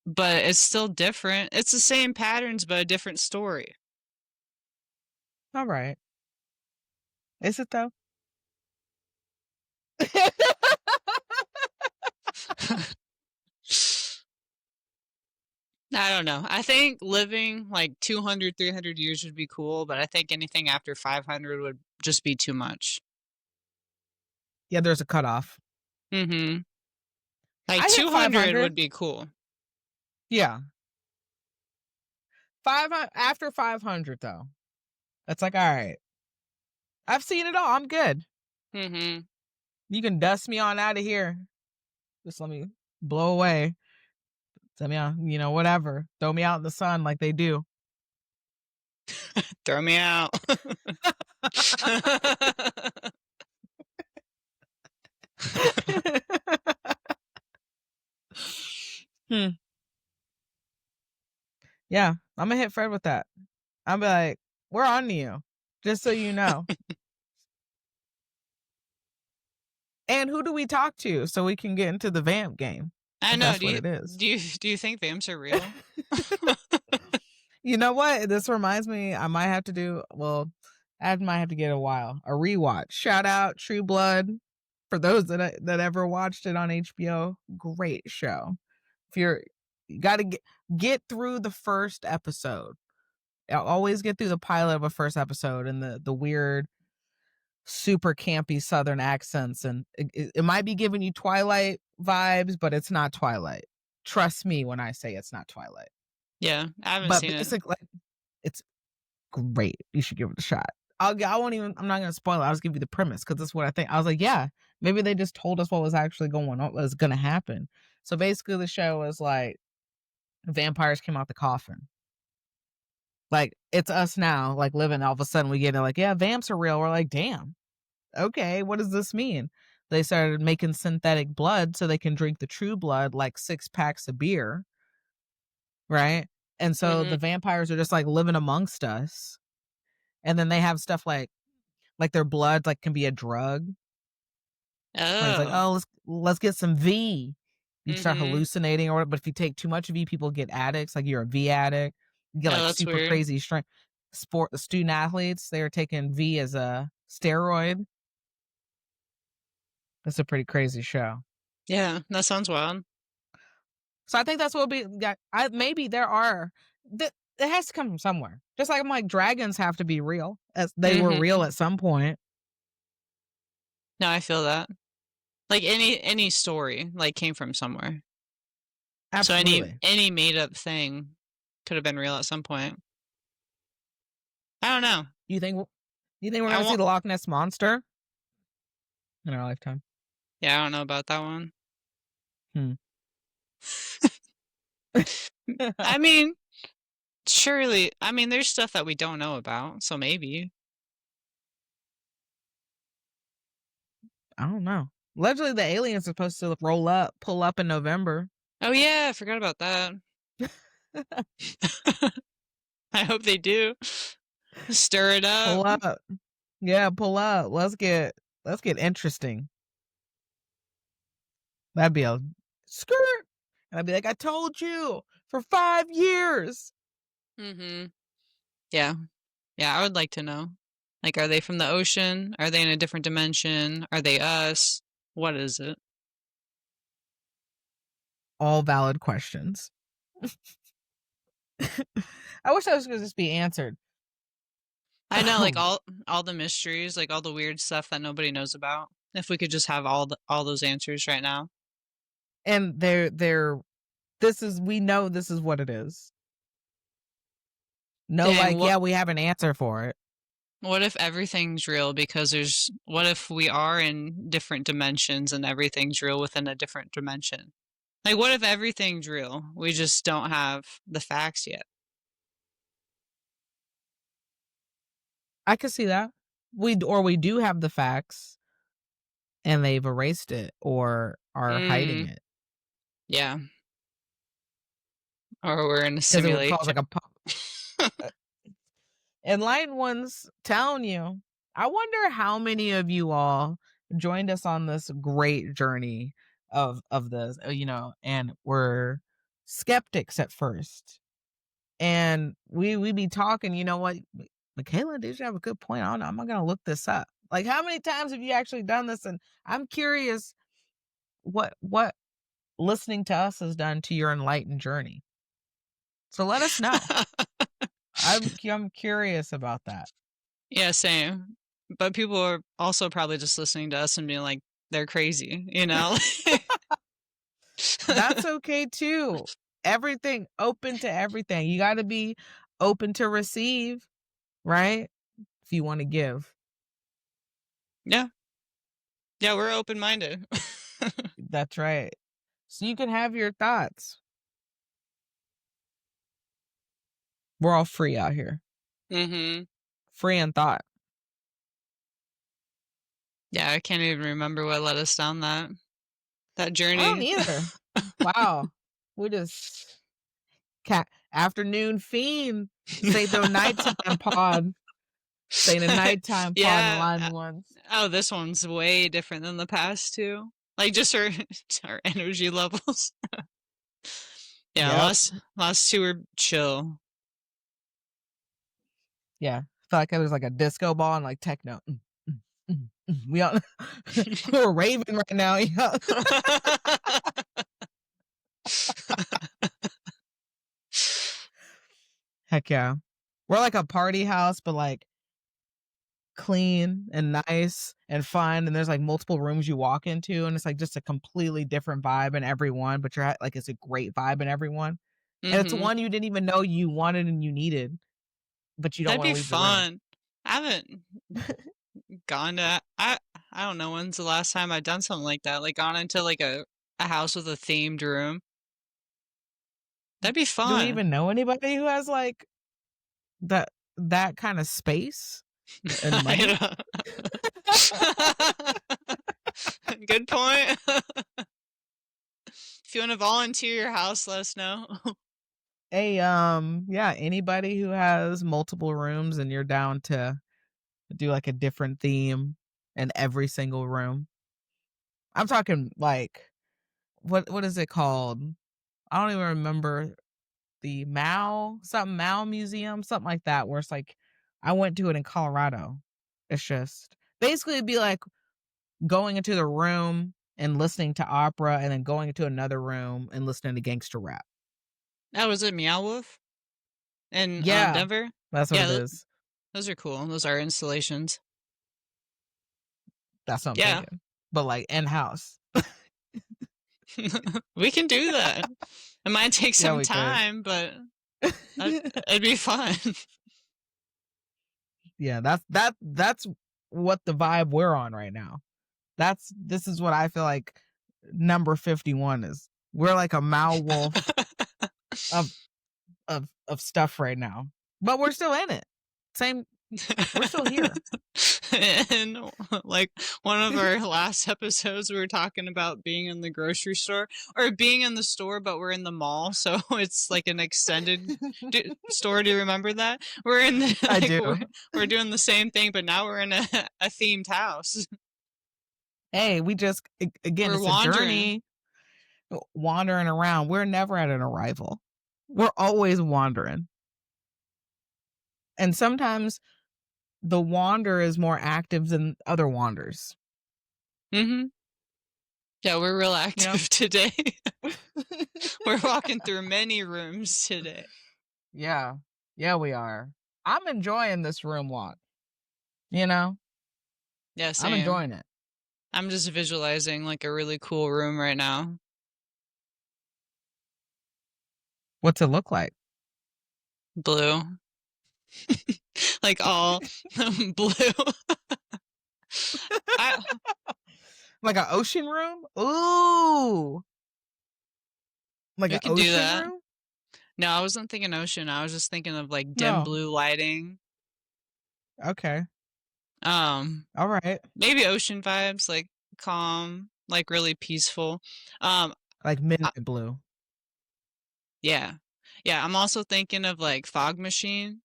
But it's still different. It's the same patterns, but a different story. All right. Is it though? I don't know. I think living like 200, 300 years would be cool, but I think anything after 500 would just be too much. Yeah, there's a cutoff. Mm-hmm. Like I hit 200 would 500. be cool. Yeah. 500 after 500 though. That's like, all right. I've seen it all. I'm good. Mm-hmm. You can dust me on out of here. Just let me blow away. Send me out, whatever. Throw me out in the sun like they do. Throw me out. Hmm. Yeah, I'm gonna hit Fred with that. I'm be like, we're on to you, just so you know. And who do we talk to so we can get into the vamp game? I If know. that's what it is. Do you think vamps are real? You know what? This reminds me, I might have to do, well, I might have to get a rewatch. Shout out True Blood for those that ever watched it on HBO. Great show. If you got to get through the first episode. I'll always get through the pilot of a first episode and the weird, super campy Southern accents, and it might be giving you Twilight vibes, but it's not Twilight. Trust me when I say it's not Twilight. Yeah, I haven't But seen it. basically, it's great. You should give it a shot. I won't even. I'm not gonna spoil it. I'll just give you the premise because this is what I think. I was like, yeah, maybe they just told us what was actually going on, what was gonna happen. So basically, the show is like vampires came out the coffin. Like it's us now, like living. All of a sudden, we get it. Like, yeah, vamps are real. We're like, damn. Okay, what does this mean? They started making synthetic blood so they can drink the true blood, like 6 packs of beer, right? And so Mm-hmm. the vampires are just like living amongst us. And then they have stuff like their blood like can be a drug. Where it's like, Oh. oh, let's get some V. You start Mm-hmm. hallucinating or whatever. But if you take too much V, people get addicts. Like you're a V addict. You get Oh, like that's super weird. crazy strength. Student athletes, they are taking V as a steroid. It's a pretty crazy show. Yeah, that sounds wild. So I think that's what will be. Maybe there are. It has to come from somewhere. Just like I'm like dragons have to be real, as they were Mm-hmm. real at some point. No, I feel that. Like any story like came from somewhere. So Absolutely. any made up thing could have been real at some point. I don't know. You think? You think we're I gonna see want. the Loch Ness monster in our lifetime? Yeah, I don't know about that one. Hmm. I mean, surely. I mean, there's stuff that we don't know about, so maybe. I don't know. Allegedly, the aliens are supposed to pull up in November. Oh yeah, I forgot about that. I hope they do. Stir it up. Pull up, yeah, pull up. Let's get interesting. That'd be a skirt, and I'd be like, I told you for 5 years. Mm-hmm. Yeah. Yeah, I would like to know. Like, are they from the ocean? Are they in a different dimension? Are they us? What is it? All valid questions. I wish those could just be answered. I know, like all the mysteries, like all the weird stuff that nobody knows about. If we could just have all those answers right now. And we know this is what it is. No, Dang, like, yeah, we have an answer for it. what if everything's real because what if we are in different dimensions and everything's real within a different dimension? Like, what if everything's real? We just don't have the facts yet. I could see that. we do have the facts and they've erased it or are hiding Mm, it yeah. Or we're in a because it would cause simulation. like a enlightened ones telling you. I wonder how many of you all joined us on this great journey of this, and were skeptics at first. And we be talking, you know what? Michaela, did you have a good point? I don't know. I'm not gonna look this up. Like, how many times have you actually done this? And I'm curious what listening to us has done to your enlightened journey. So let us know. I'm curious about that. Yeah, same. But people are also probably just listening to us and being like, they're crazy, you know? That's okay too. Everything open to everything. You got to be open to receive, right? If you want to give. Yeah. Yeah, we're open-minded. That's right. So you can have your thoughts. We're all free out here. Mhm. Free in thought. Yeah, I can't even remember what led us down that I don't journey. either. Wow. We just afternoon fiend. Say the nighttime pod. Say the nighttime pod and Yeah. line ones. Oh, this one's way different than the past too. Like just our our energy levels. Yeah, Yep. last two were chill. Yeah. Felt like it was like a disco ball and like techno. We all we're raving right now. Yeah. Heck yeah. We're like a party house, but like clean and nice and fun. And there's like multiple rooms you walk into, and it's like just a completely different vibe in every one. But like it's a great vibe in every one. And it's Mhm. one you didn't even know you wanted and you needed, but you don't That'd want to be leave the room. fun. I haven't gone to I don't know when's the last time I've done something like that. Like gone into like a house with a themed room. That'd be Do we fun. even know anybody who has like that kind of space and money? I don't- Good point. If you want to volunteer your house, let us know. Hey, yeah, anybody who has multiple rooms and you're down to do like a different theme in every single room. I'm talking like what is it called? I don't even remember the Mao Museum, something like that, where it's like I went to it in Colorado. It's just basically it'd be like going into the room and listening to opera and then going into another room and listening to gangster rap. Oh, was it Meow Wolf in Yeah, Denver? that's what Yeah, it is. those are cool. Those are installations. That's what I'm Yeah, thinking. But like in house. we can do that. It might take Yeah, some we could. time, but it'd be fun. Yeah, that's what the vibe we're on right now. This is what I feel like number 51 is. We're like a Mao Wolf of of stuff right now. But we're still in it. Same we're still here. And like one of our last episodes, we were talking about being in the grocery store or being in the store, but we're in the mall, so it's like an extended store. Do you remember that? We're in the, I like do. we're doing the same thing, but now we're in a themed house. Hey, we just again, We're it's a wandering. journey wandering around. We're never at an arrival. We're always wandering. And sometimes the wander is more active than other wanders, Hmm. Yeah, we're real you know? active today. We're walking through many rooms today. Yeah. Yeah, we are. I'm enjoying this room walk, you know? Yeah, I'm same. enjoying it. I'm just visualizing like a really cool room right now. What's it look like? Blue. Like all blue. I Like an ocean room? Ooh. Like We an could do ocean that. room? No, I wasn't thinking ocean. I was just thinking of like dim No. blue lighting. Okay. All right. Maybe ocean vibes, like calm, like really peaceful. Like Uh, midnight blue. yeah. Yeah, I'm also thinking of like fog machine,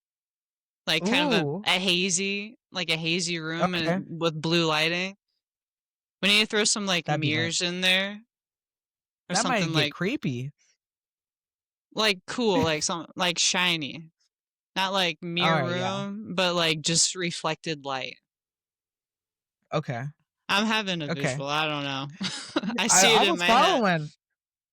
like kind of Ooh. a hazy room Okay. and with blue lighting. We need to throw some like That'd be nice. mirrors in there or That might something get creepy. like cool, like some like shiny. Not like All mirror right. Yeah. room, but like just reflected light. Okay. I'm having a Okay. visual. I don't know. Yeah, I see I it in was my head. following.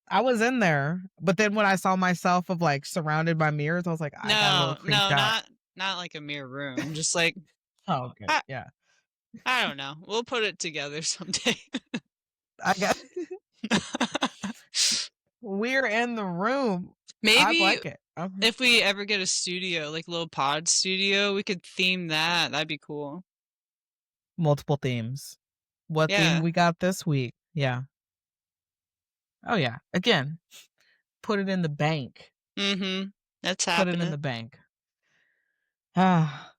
I was in there, but then when I saw myself of like surrounded by mirrors, I was like, I got a little No, creeped no, out. not like a mirror room. Just like Oh, okay. I, Yeah. I don't know. We'll put it together someday. I got we're in the room. I Maybe like it. if we ever get a studio, like a little pod studio, we could theme that. That'd be cool. Multiple themes. What theme Yeah. we got this week? Yeah. Oh yeah. Again, put it in the bank. Mm-hmm. That's Put it in happening. the bank. Ah.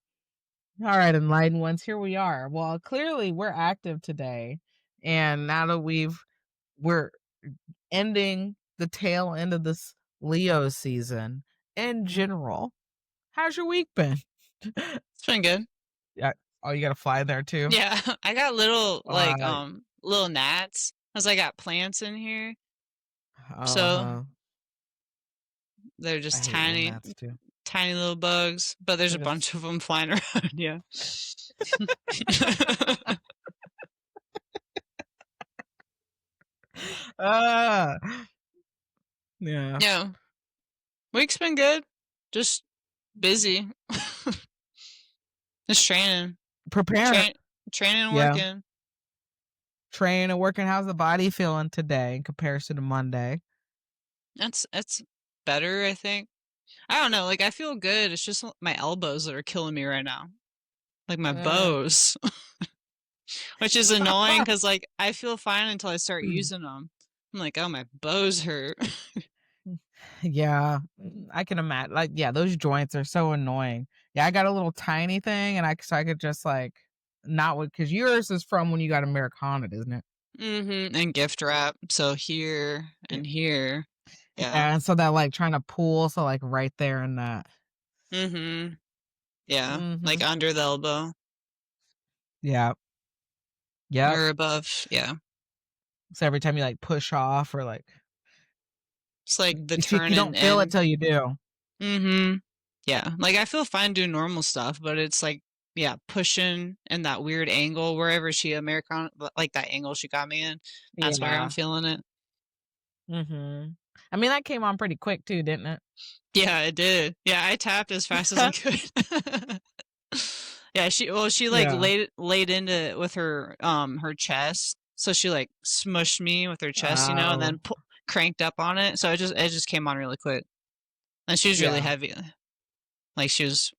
All right, enlightened ones. Here we are. Well, clearly we're active today. And now that we're ending the tail end of this Leo season in general, how's your week been? It's been good. Yeah. Oh, you gotta fly there too? Yeah. I got little like Uh little gnats. Cause I got plants in here. So uh-huh. they're I just hate little gnats too. tiny little bugs, but there's They're a just bunch of them flying around. Yeah. uh yeah. Yeah. Week's been good. Just busy. Just training. Prepare. Train training and Yeah. working. Training and working. How's the body feeling today in comparison to Monday? That's better, I think. I don't know, like I feel good. It's just my elbows that are killing me right now. Like my Uh, bows, which is annoying because like I feel fine until I start using them. I'm like, oh, my bows hurt. yeah, I can imagine. Like, yeah, those joints are so annoying. Yeah, I got a little tiny thing, and I could just like not because yours is from when you got Americana, isn't it? And gift wrap. So here Yeah. and here. Yeah. Yeah, and so that like trying to pull, so like right there in that. Mm-hmm. Yeah. Mm-hmm. Like under the elbow Yeah. Yep. or above. Yeah. So every time you like push off or like It's like the you turning don't feel it in. till you do. Mm-hmm. Yeah. Like I feel fine doing normal stuff, but it's like, yeah, pushing in that weird angle wherever she Americana, like that angle she got me in. That's where I'm Yeah. feeling it. Mm-hmm. I mean, that came on pretty quick too, didn't it? Yeah, it did. Yeah, I tapped as fast as I could. Yeah, she like Yeah. laid into it with her chest. So she like smushed me with her chest, and Oh, then cranked up on it. So it just came on really quick. And she was really yeah. heavy. Like she was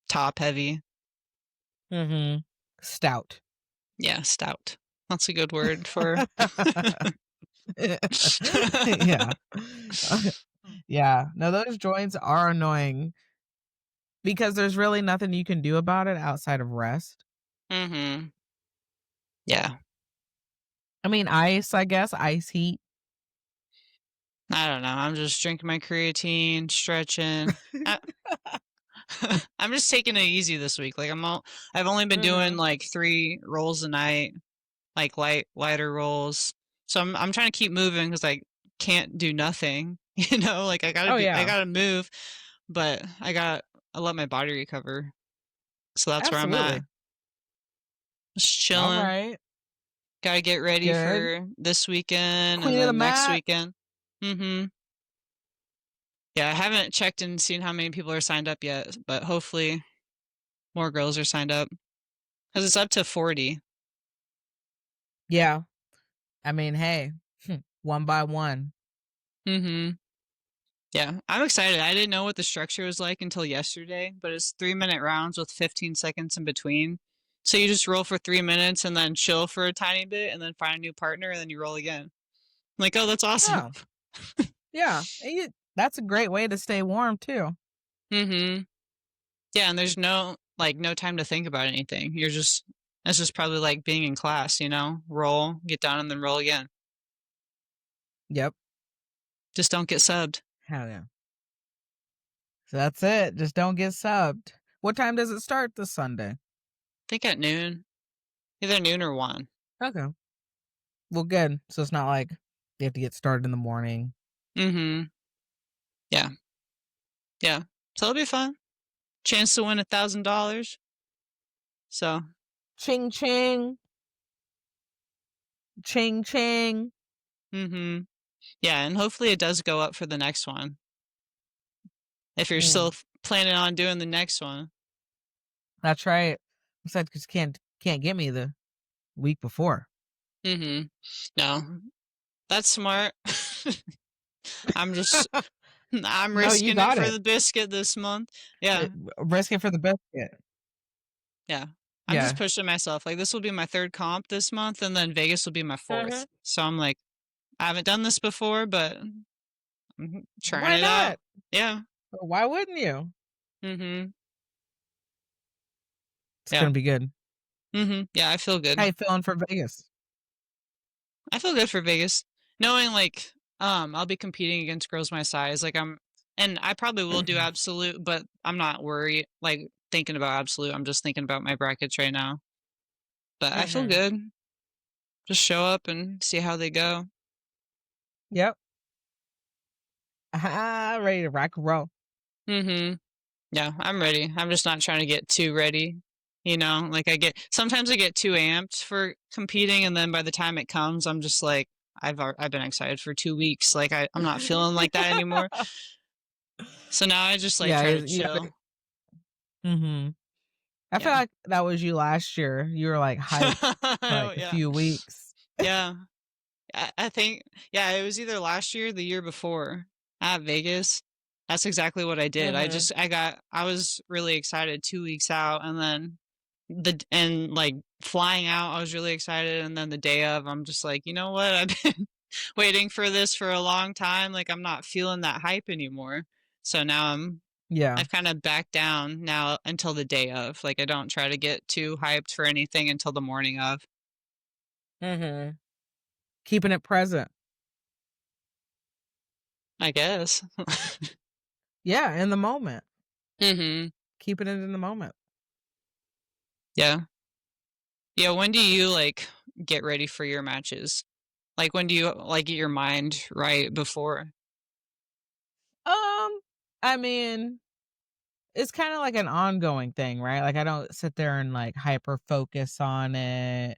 top heavy. Mm-hmm. Stout. Yeah, stout. That's a good word for Yeah. Yeah. No, those joints are annoying because there's really nothing you can do about it outside of rest. Mhm. Yeah. I mean, ice, I guess, ice heat. I don't know. I'm just drinking my creatine, stretching. I, I'm just taking it easy this week. Like I've only been doing Mhm. like 3 rolls a night, like lighter rolls. So I'm trying to keep moving because I can't do nothing. Like Oh, I yeah. gotta move, but I let my body recover. So that's where I'm at. Absolutely. Just All chilling. right. Gotta get ready Good. for this weekend and Queen of the then next mat. weekend. Mm-hmm. Yeah, I haven't checked and seen how many people are signed up yet, but hopefully more girls are signed up because it's up to 40. Yeah. I mean, hey, one by one. Mm-hmm. Yeah, I'm excited. I didn't know what the structure was like until yesterday, but it's 3-minute rounds with 15 seconds in between. So you just roll for 3 minutes and then chill for a tiny bit and then find a new partner and then you roll again. I'm like, oh, that's awesome. Oh, yeah. That's a great way to stay warm too. Mm-hmm. Yeah, and like no time to think about anything. It's just probably like being in class, you know, roll, get down, and then roll again. Yep. Just don't get subbed. Hell yeah. So that's it. Just don't get subbed. What time does it start this Sunday? Think at noon, either noon or 1. Okay. Well, good. So it's not like you have to get started in the morning. Mhm. Yeah. Yeah. So it'll be fun. Chance to win $1,000. So, Ching ching. Ching ching. mhm. Yeah, and hopefully it does go up for the next one. If you're still Mm, planning on doing the next one. that's right. Besides, because can't get me the week before. Mhm. No, that's smart. I'm just I'm No, you risking it got for it. the biscuit this month. Yeah, Risk it for the biscuit. yeah. I'm just Yeah. pushing myself. Like, this will be my 3rd comp this month, and then Vegas will be my 4th. Mhm. So I'm like, I haven't done this before, but trying Why it out. not? Yeah. Why wouldn't you? Mhm. It's Yeah. gonna be good. Yeah, I feel How good. you feeling for Vegas? I feel good for Vegas. Knowing, like, I'll be competing against girls my size, like, and I probably will do absolute, but I'm not worried, like, thinking about absolute, I'm just thinking about my brackets right now. But I feel Mhm. good. Just show up and see how they go. Yep. Ready to rock and roll. Mhm. Yeah, I'm ready. I'm just not trying to get too ready, you know? Like, sometimes I get too amped for competing, and then by the time it comes, I'm just like, I've been excited for 2 weeks, like, I'm not feeling like that anymore. So now I just, like, Yeah, try to you chill. gotta. Mhm. I feel Yeah. like that was you last year. You were, like, hyped for, Oh, like, a yeah. few weeks. Yeah. I think yeah, it was either last year or the year before at Vegas. That's exactly what I did. Mhm. I was really excited 2 weeks out, and then like, flying out, I was really excited, and then the day of, I'm just like, "You know what? I've been waiting for this for a long time, like, I'm not feeling that hype anymore." So now Yeah. I've kinda backed down now until the day of, like, I don't try to get too hyped for anything until the morning of. Mhm. Keeping it present. I guess. Yeah, in the moment. Mhm. Keeping it in the moment. Yeah. Yeah, when do you, like, get ready for your matches? Like, when do you, like, get your mind right before? Um, I mean, it's kinda like an ongoing thing, right? Like, I don't sit there and, like, hyper focus on it,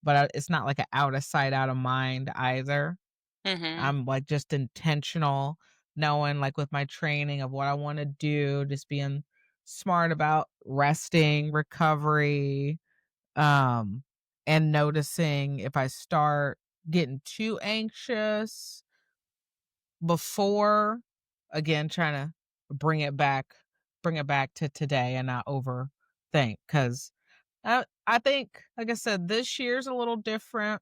but it's not like a out of sight, out of mind either. Mhm. I'm, like, just intentional, knowing, like, with my training of what I wanna do, just being smart about resting, recovery, um, and noticing if I start getting too anxious before, again, trying to bring it back to today and not overthink. Because I think, like I said, this year's a little different.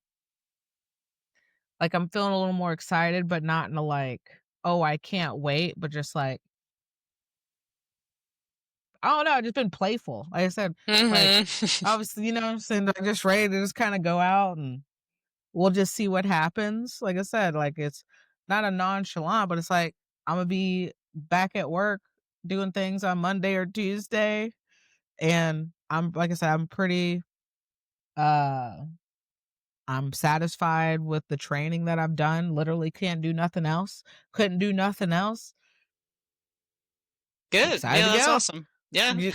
Like, I'm feeling a little more excited, but not in a, like, "Oh, I can't wait," but just like, I don't know, I've just been playful. Like I said, like, Mhm. obviously, you know what I'm saying, like, just ready to just kinda go out and we'll just see what happens. Like I said, like, it's not a nonchalant, but it's like, Imma be back at work doing things on Monday or Tuesday, and I'm like I said, uh I'm satisfied with the training that I've done, literally can't do nothing else, couldn't do nothing else, Good. excited Yeah, to that's go. awesome. Yeah. Ye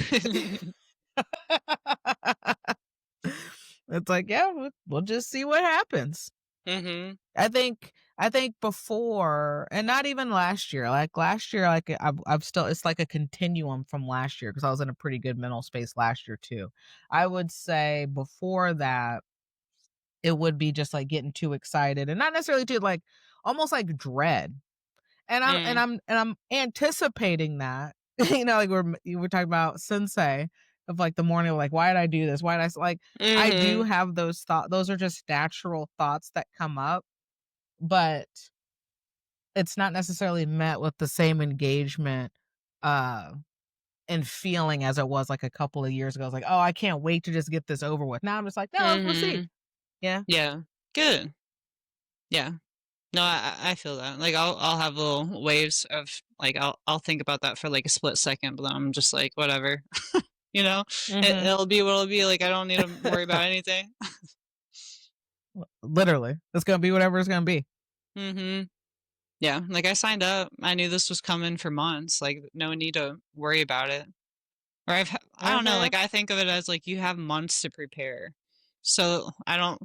It's like, yeah, we'll just see what happens. Mhm. I think before, and not even last year, like last year, like I've still, it's like a continuum from last year because I was in a pretty good mental space last year too. I would say before that, it would be just like getting too excited and not necessarily too like almost like dread. Mm. And I'm anticipating that. You know, like you were talking about sensei of like the morning, like, why did I do this? Why did like I do Mhm. have those thoughts. Those are just natural thoughts that come up, but it's not necessarily met with the same engagement, uh, and feeling as it was like a couple of years ago. I was like, oh, I can't wait to just get this over with. Now I'm just like, no, let's see. Mhm. Yeah. Yeah. Good. Yeah. No, I feel that. Like I'll have little waves of like I'll think about that for like a split second, but then I'm just like whatever. You know? Mm-hmm. It'll be what'll be. Like I don't need to worry about anything. Literally. It's gonna be whatever it's gonna be. Mhm. Yeah. Like I signed up. I knew this was coming for months. Like no need to worry about it. Or I don't know, Mm-hmm. like I think of it as like you have months to prepare. So I don't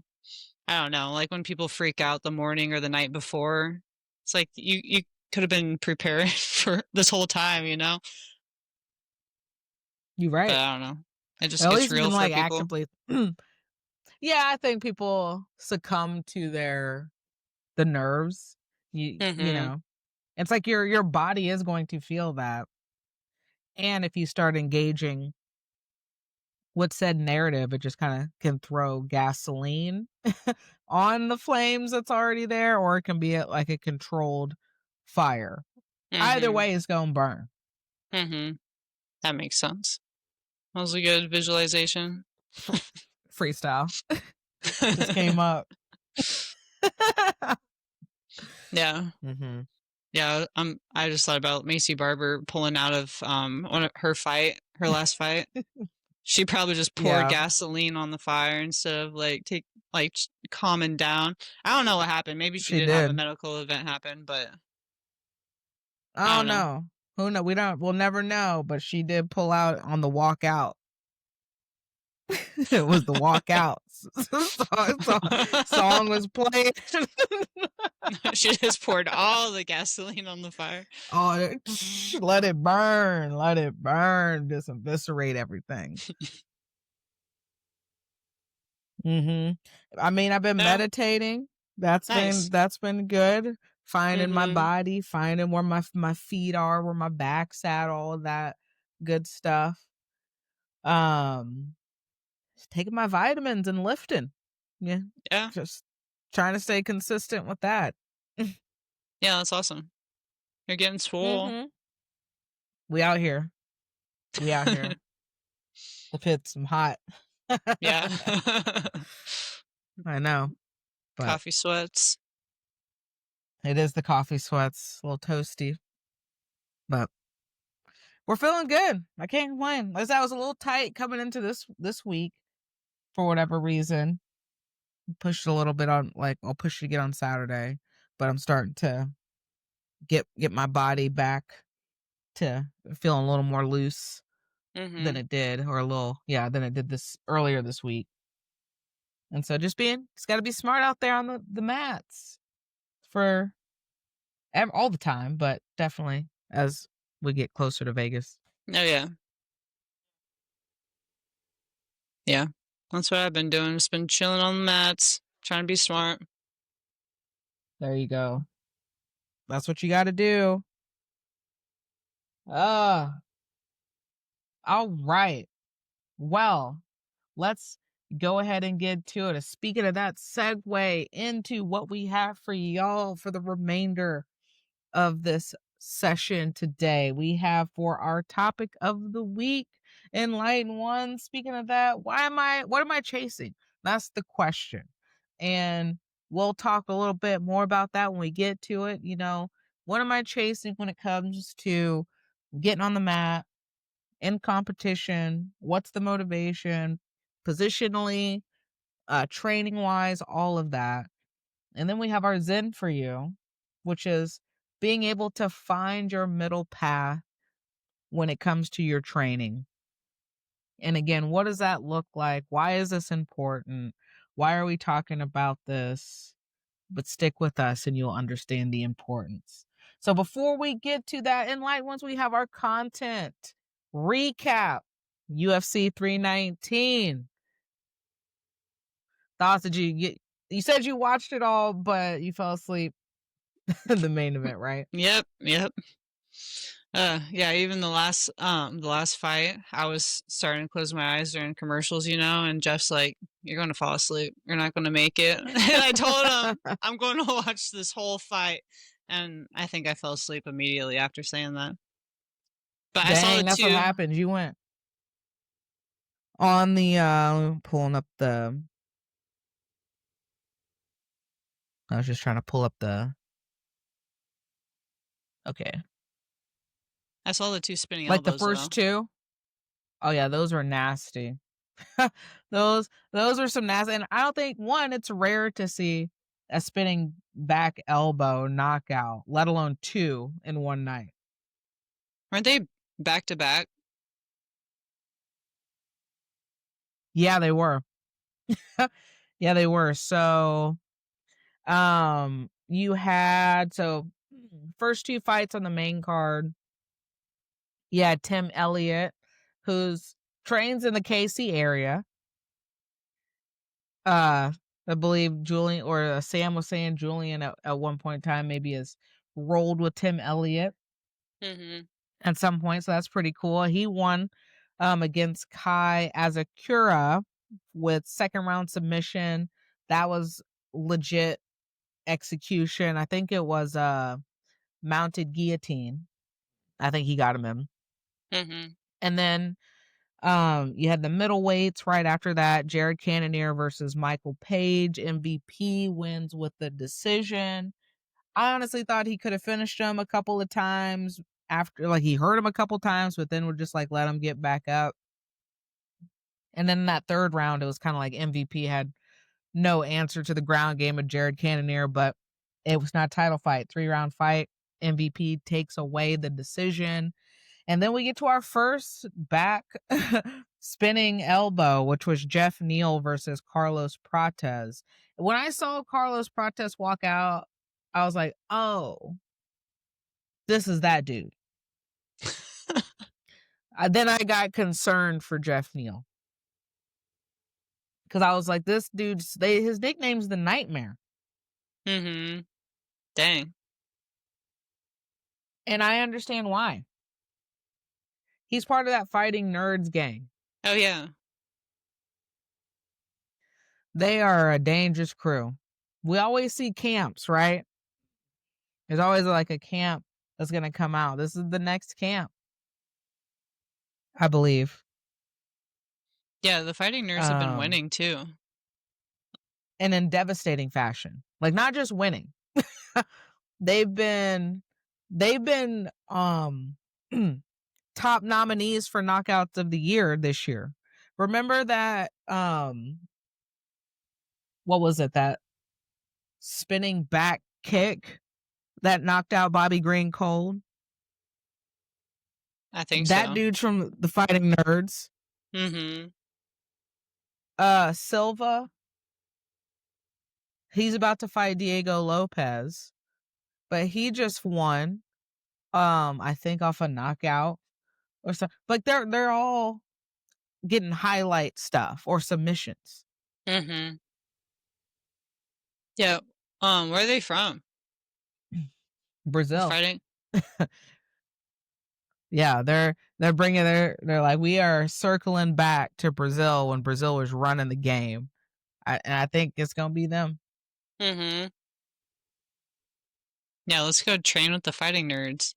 know, like when people freak out the morning or the night before, it's like you could have been prepared for this whole time, you know? You're But right. I don't know. It just At gets least real been for like people. actively yeah, I think people succumb to the nerves. You Mhm. know. It's like your body is going to feel that. And if you start engaging with said narrative, it just kind of can throw gasoline on the flames that's already there, or it can be like a controlled fire. Either Mhm. way, it's gonna burn. Mhm. That makes sense. That was a good visualization. Fr- Freestyle just came up. Yeah. hmm Yeah, I just thought about Macy Barber pulling out of, one of her last fight. She probably just poured Yeah, gasoline on the fire instead of, like, calming down. I don't know what happened. Maybe she she did have a did. medical event happen, but I I don't don't know. know. Who know? We'll never know. But she did pull out on the walk out. It was the walk out. Song was playing. She just poured all the gasoline on the fire. Oh, let it burn. Let it burn. Just eviscerate everything. I mean, I've been Yeah, meditating. nice. That's been good. Finding my Mhm, body, finding where my feet are, where my back's at, all of that good stuff. Um, taking my vitamins and lifting. Yeah, yeah. just trying to stay consistent with that. Yeah, that's awesome. You're getting swole. hmm We out here. We out here. The pits. I'm hot. Yeah. I know, but Coffee sweats. it is the coffee sweats, a little toasty, but we're feeling good. I can't complain. Like I said, I was a little tight coming into this week for whatever reason. Pushed a little bit on, like I'll push to get on Saturday, but I'm starting to get my body back to feeling a little more loose than Mhm. it did, or a little, yeah, than it did this earlier this week. And so just got to be smart out there on the mats for all the time, but definitely as we get closer to Vegas. Oh, yeah. Yeah. That's what I've been doing. Just been chilling on the mats, trying to be smart. There you go. That's what you got to do. Ah, all right. Well, let's go ahead and get to it. Speaking of that, segue into what we have for y'all for the remainder of this session today. We have for our topic of the week, Enlightened One. Speaking of that, what am I chasing? That's the question. And we'll talk a little bit more about that when we get to it. What am I chasing when it comes to getting on the mat, in competition? What's the motivation? Positionally, training wise, all of that. And then we have our Zen for you, which is being able to find your middle path when it comes to your training. And again, what does that look like? Why is this important? Why are we talking about this? But stick with us and you'll understand the importance. So before we get to that, once we have our content recap, UFC 319. Thoughts, did you get? You said you watched it all, but you fell asleep in the main event, right? Yep, yep. Yeah, even the last fight, I was starting to close my eyes during commercials, and Jeff's like, "You're going to fall asleep. You're not going to make it." And I told him, "I'm going to watch this whole fight." And I think I fell asleep immediately after saying that. But I saw the Dang, that's what two. happened. You went on the pulling up the. I was just trying to pull up the. Okay, I saw the two spinning like the elbows though. first two. Oh yeah, those were nasty. those were some nasty, and I don't think one. It's rare to see a spinning back elbow knockout, let alone two in one night. Weren't they back to back? Yeah, they were. Yeah, they were. So, you had first two fights on the main card. You had Tim Elliott, who's trains in the KC area. I believe Julian or Sam was saying Julian at one point in time maybe has rolled with Tim Elliott Mm-hmm. at some point, so that's pretty cool. He won against Kai Azakura with second round submission. That was legit execution. I think it was mounted guillotine. I think he got him in. Mm-hmm. And then you had the middleweights right after that. Jared Cannonier versus Michael Page. MVP wins with the decision. I honestly thought he could have finished him a couple of times after, like he hurt him a couple times, but then would just like let him get back up. And then in that third round, it was kind of like MVP had no answer to the ground game of Jared Cannonier, but it was not a title fight, 3-round fight. MVP takes away the decision. And then we get to our first back spinning elbow, which was Jeff Neal versus Carlos Prates. When I saw Carlos Prates walk out, I was like, oh, this is that dude. Then I got concerned for Jeff Neal. Because I was like, this dude, his nickname's the Nightmare. Mm-hmm. Dang. And I understand why. He's part of that Fighting Nerds gang. Oh yeah. They are a dangerous crew. We always see camps, right? There's always like a camp that's going to come out. This is the next camp, I believe. Yeah, the Fighting Nerds have been winning too. And in devastating fashion. Like not just winning. they've been top nominees for knockouts of the year this year. Remember that what was it? That spinning back kick that knocked out Bobby Green cold? I think That so. dude's from the Fighting Nerds. Mm-hmm. Silva, he's about to fight Diego Lopez, but he just won. I think off a knockout or something. Like they're all getting highlight stuff or submissions. Mm-hmm. Yeah. Where are they from? The Brazil. fighting? Yeah, they're bringing they're like, we are circling back to Brazil when Brazil was running the game. And I think it's gonna be them. Mm-hmm. Yeah, let's go train with the Fighting Nerds.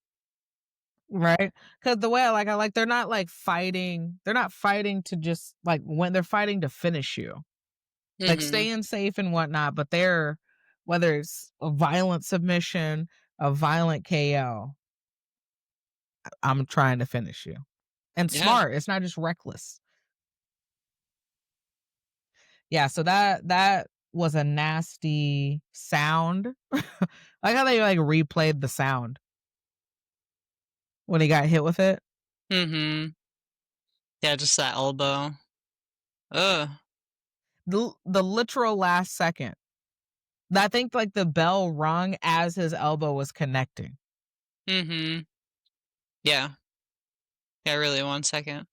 Right? Because the way I like they're not like fighting. They're not fighting to just like when they're fighting to finish you. Like Mm-hmm. staying safe and whatnot, but they're whether it's a violent submission, a violent KO, I'm trying to finish you. And Yeah. smart. It's not just reckless. Yeah, so that was a nasty sound. Like how they like replayed the sound when he got hit with it. Mm-hmm. Yeah, just that elbow. Ugh. The literal last second. I think like the bell rung as his elbow was connecting. Mm-hmm. Yeah. Yeah, really, 1 second. I think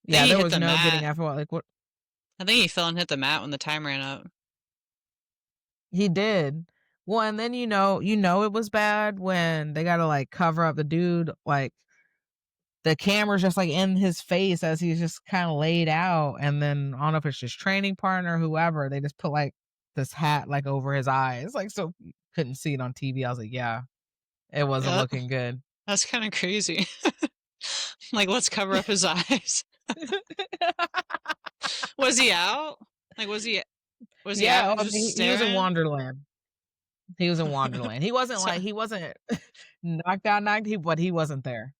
Yeah, he there hit was the no getting mat. after what like what I think he fell and hit the mat when the time ran up. he did. Well, and then you know it was bad when they gotta like cover up the dude, like the camera's just like in his face as he's just kind of laid out, and then I don't know if it's just training partner, whoever, they just put like this hat like over his eyes, like so you couldn't see it on TV. I was like, yeah, it wasn't Yep. looking good. That's kind of crazy. Like, let's cover up his eyes. Was he out? Like, was he out Yeah, and I just mean, he was in staring? Wonderland. He was in Wonderland. So, He wasn't knocked out, but he wasn't there.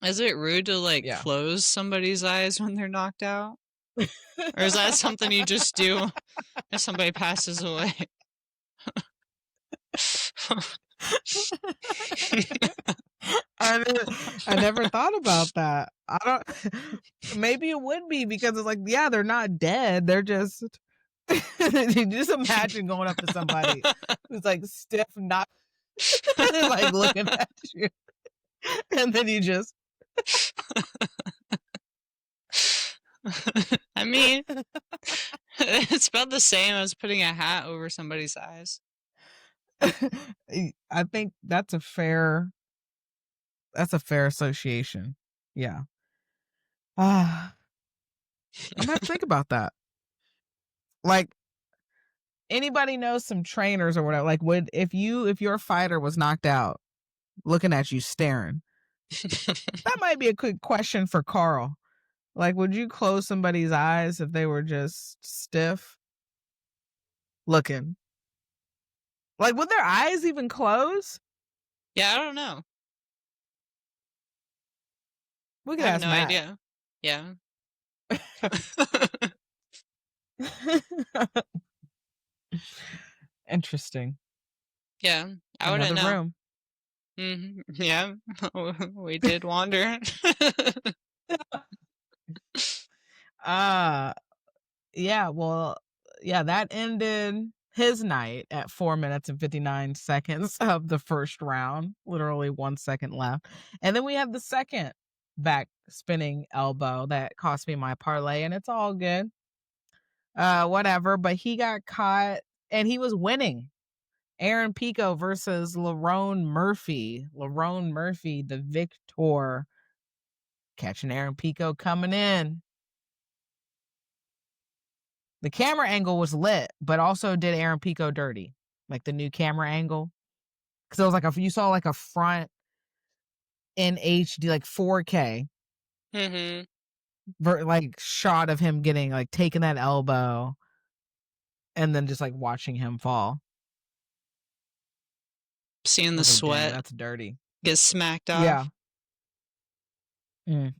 is it rude to like Yeah. close somebody's eyes when they're knocked out? Or is that something you just do if somebody passes away? I never thought about that. I don't maybe it would be because it's like, yeah, they're not dead. They're just you just imagine going up to somebody who's like stiff, not like looking at you, and then you just I mean, it's about the same as putting a hat over somebody's eyes. I think that's a fair association. Yeah. Ah, I'm gonna have to think about that. Like anybody knows some trainers or whatever. Like would if your fighter was knocked out, looking at you staring, that might be a quick question for Carl. Like, would you close somebody's eyes if they were just stiff looking? Like, would their eyes even close? Yeah, I don't know. We I could have ask no Matt. idea. Yeah. Interesting. Yeah, I wouldn't Another know. room. Yeah, we did wander. Uh yeah, well, yeah, that ended his night at 4 minutes and 59 seconds of the first round, literally 1 second left. And then we have the second back spinning elbow that cost me my parlay, and it's all good. Whatever, but he got caught and he was winning. Aaron Pico versus Lerone Murphy. Lerone Murphy, the victor, catching Aaron Pico coming in. The camera angle was lit, but also did Aaron Pico dirty. Like the new camera angle. Because it was like you saw like a front in HD, like 4K, hmm like shot of him getting like taking that elbow and then just like watching him fall. Seeing I the was like, dang, sweat that's dirty. get smacked Yeah. off. Mm.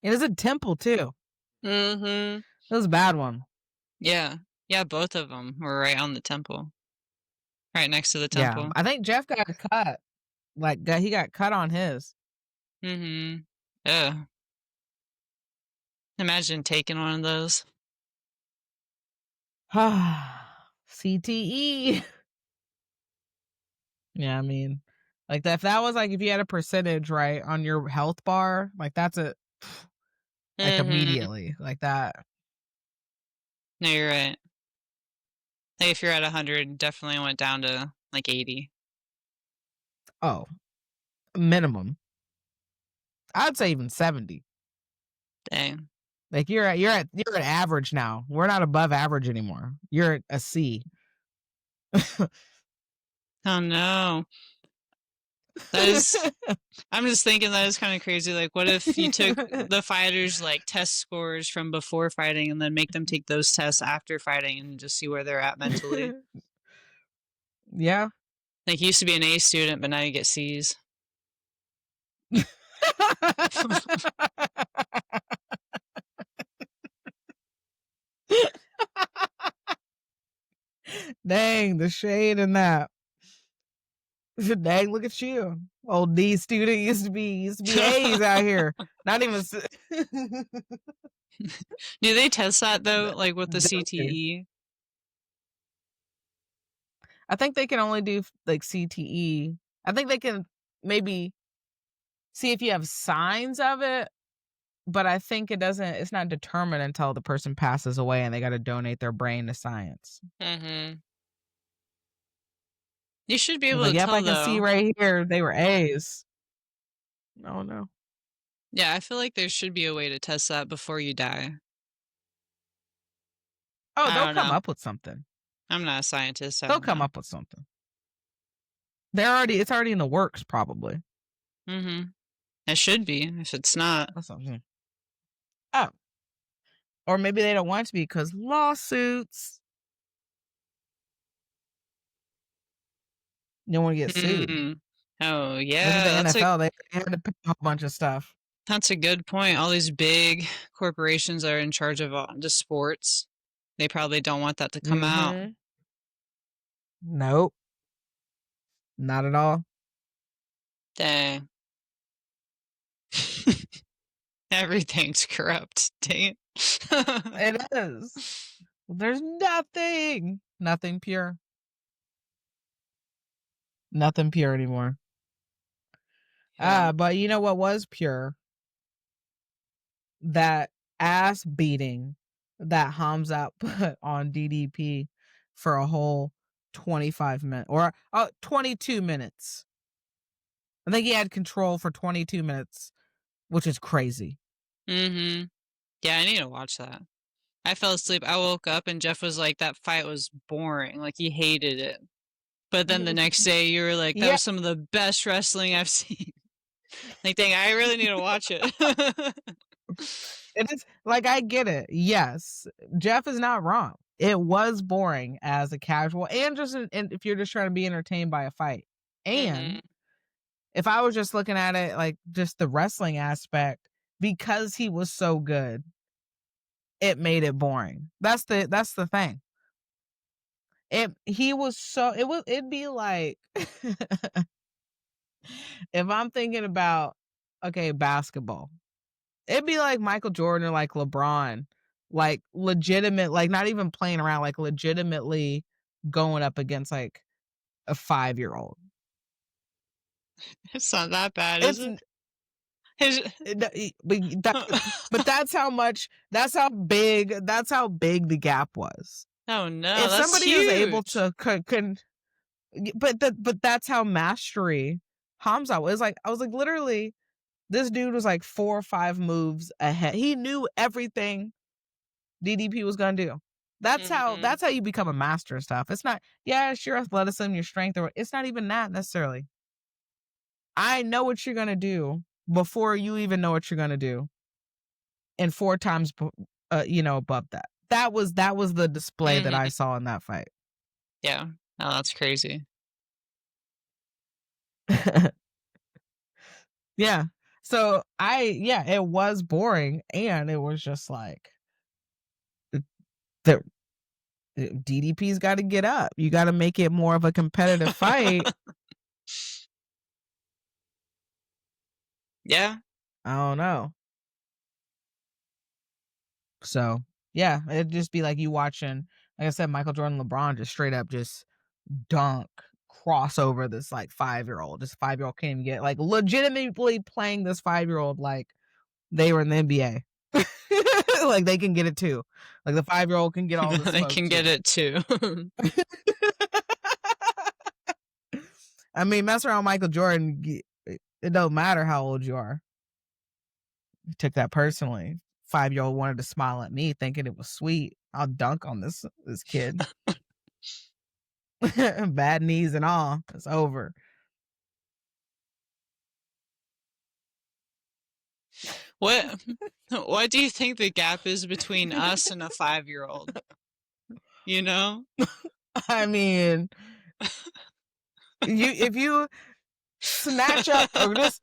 It was a temple too. hmm It was a bad one. Yeah. Yeah, both of them were right on the temple. Right next to the Yeah. temple. I think Jeff got cut. Like he got cut on his. Ugh. Imagine taking one of those. CTE. Yeah, I mean, like that, if that was like if you had a percentage right on your health bar, like that's it, like hmm immediately, like that. No, you're right. Like if you're at 100, definitely went down to like 80. Oh, minimum. I'd say even 70. Dang. Like you're at average now. We're not above average anymore. You're at a C. Oh no. That is, I'm just thinking that is kind of crazy. Like, what if you took the fighters' like test scores from before fighting and then make them take those tests after fighting and just see where they're at mentally? Yeah. Like, you used to be an A student, but now you get C's. Dang, the shade in that. Dang, look at you. Old D student used to be A's out here. Not even Do they test that though, like with the joking. CTE? I think they can only do like CTE. I think they can maybe see if you have signs of it, but I think it's not determined until the person passes away and they got to donate their brain to science. Mm-hmm. You should be I was able like, to yep, tell I can see though. right here they were A's. Oh no. Yeah, I feel like there should be a way to test that before you die. Oh, I they'll don't come know. up with something. I'm not a scientist. I They'll don't come know. up with something. It's already in the works, probably. Mm-hmm. It should be, if it's not. That's something. Oh, or maybe they don't want it to be because lawsuits. You don't want to get sued. Mm. Oh, Look at the yeah, NFL. They had to pay a whole bunch of stuff. that's a good point. All these big corporations are in charge of just sports. They probably don't want that to come out. Mm-hmm. Nope. Not at all. Dang. Everything's corrupt. Dang it. It is. There's nothing pure. Nothing pure anymore. Yeah. But you know what was pure? That ass beating that Hamzat put on DDP for a whole 25 minutes or 22 minutes. I think he had control for 22 minutes, which is crazy. Mm-hmm. Yeah, I need to watch that. I fell asleep. I woke up and Jeff was like, that fight was boring. Like, he hated it. But then the next day, you were like, that Yeah, was some of the best wrestling I've seen. Like, dang, I really need to watch it. it is like I get it. Yes, Jeff is not wrong. It was boring as a casual and just if you're just trying to be entertained by a fight. Mm-hmm. And if I was just looking at it like just the wrestling aspect, because he was so good, it made it boring. That's the thing. It'd be like if I'm thinking about basketball, it'd be like Michael Jordan or like LeBron, like legitimate, like not even playing around, like legitimately going up against like a 5-year-old. It's not that bad, is It's it? His... but that's how big the gap was. Oh no, If that's somebody is able huge. to but that's how mastery Hamza was. Like I was like literally this dude was like 4 or 5 moves ahead. He knew everything DDP was gonna do. Mm-hmm. That's how you become a master of stuff. It's not, yeah, it's your athleticism, your strength, or it's not even that necessarily. I know what you're gonna do before you even know what you're gonna do, and 4 times, above that. That was the display that I Mm-hmm. saw in that fight. Yeah. Oh, that's crazy. Yeah. So it was boring, and it was just like the DDP's got to get up. You got to make it more of a competitive fight. Yeah. I don't know. So yeah, it'd just be like you watching, like I said, Michael Jordan, LeBron just straight up just dunk crossover this like 5-year-old. This 5-year-old can't even get like legitimately playing this 5-year-old like they were in the NBA. Like they can get it too. Like the 5-year-old can get all the I smoke can get too. it too. I mean, mess around with Michael Jordan, it don't matter how old you are. I took that personally. 5-year-old wanted to smile at me thinking it was sweet. I'll dunk on this kid. Bad knees and all. It's over. What what do you think the gap is between us and a 5-year-old? You know? I mean, if you snatch up or just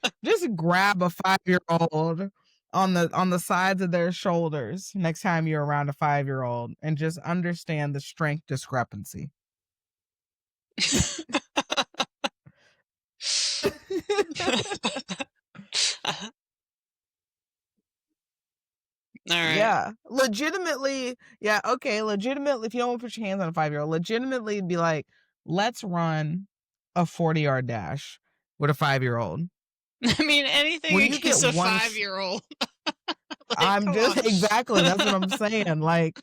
grab a 5-year-old on the sides of their shoulders next time you're around a 5-year-old and just understand the strength discrepancy. All right. Yeah, legitimately. Yeah, okay, legitimately. If you don't want to put your hands on a 5-year-old, legitimately be like, let's run a 40-yard dash with a 5-year-old. I mean, anything When you get against a one, 5-year-old. Like, I'm come on. just exactly. That's what I'm saying. Like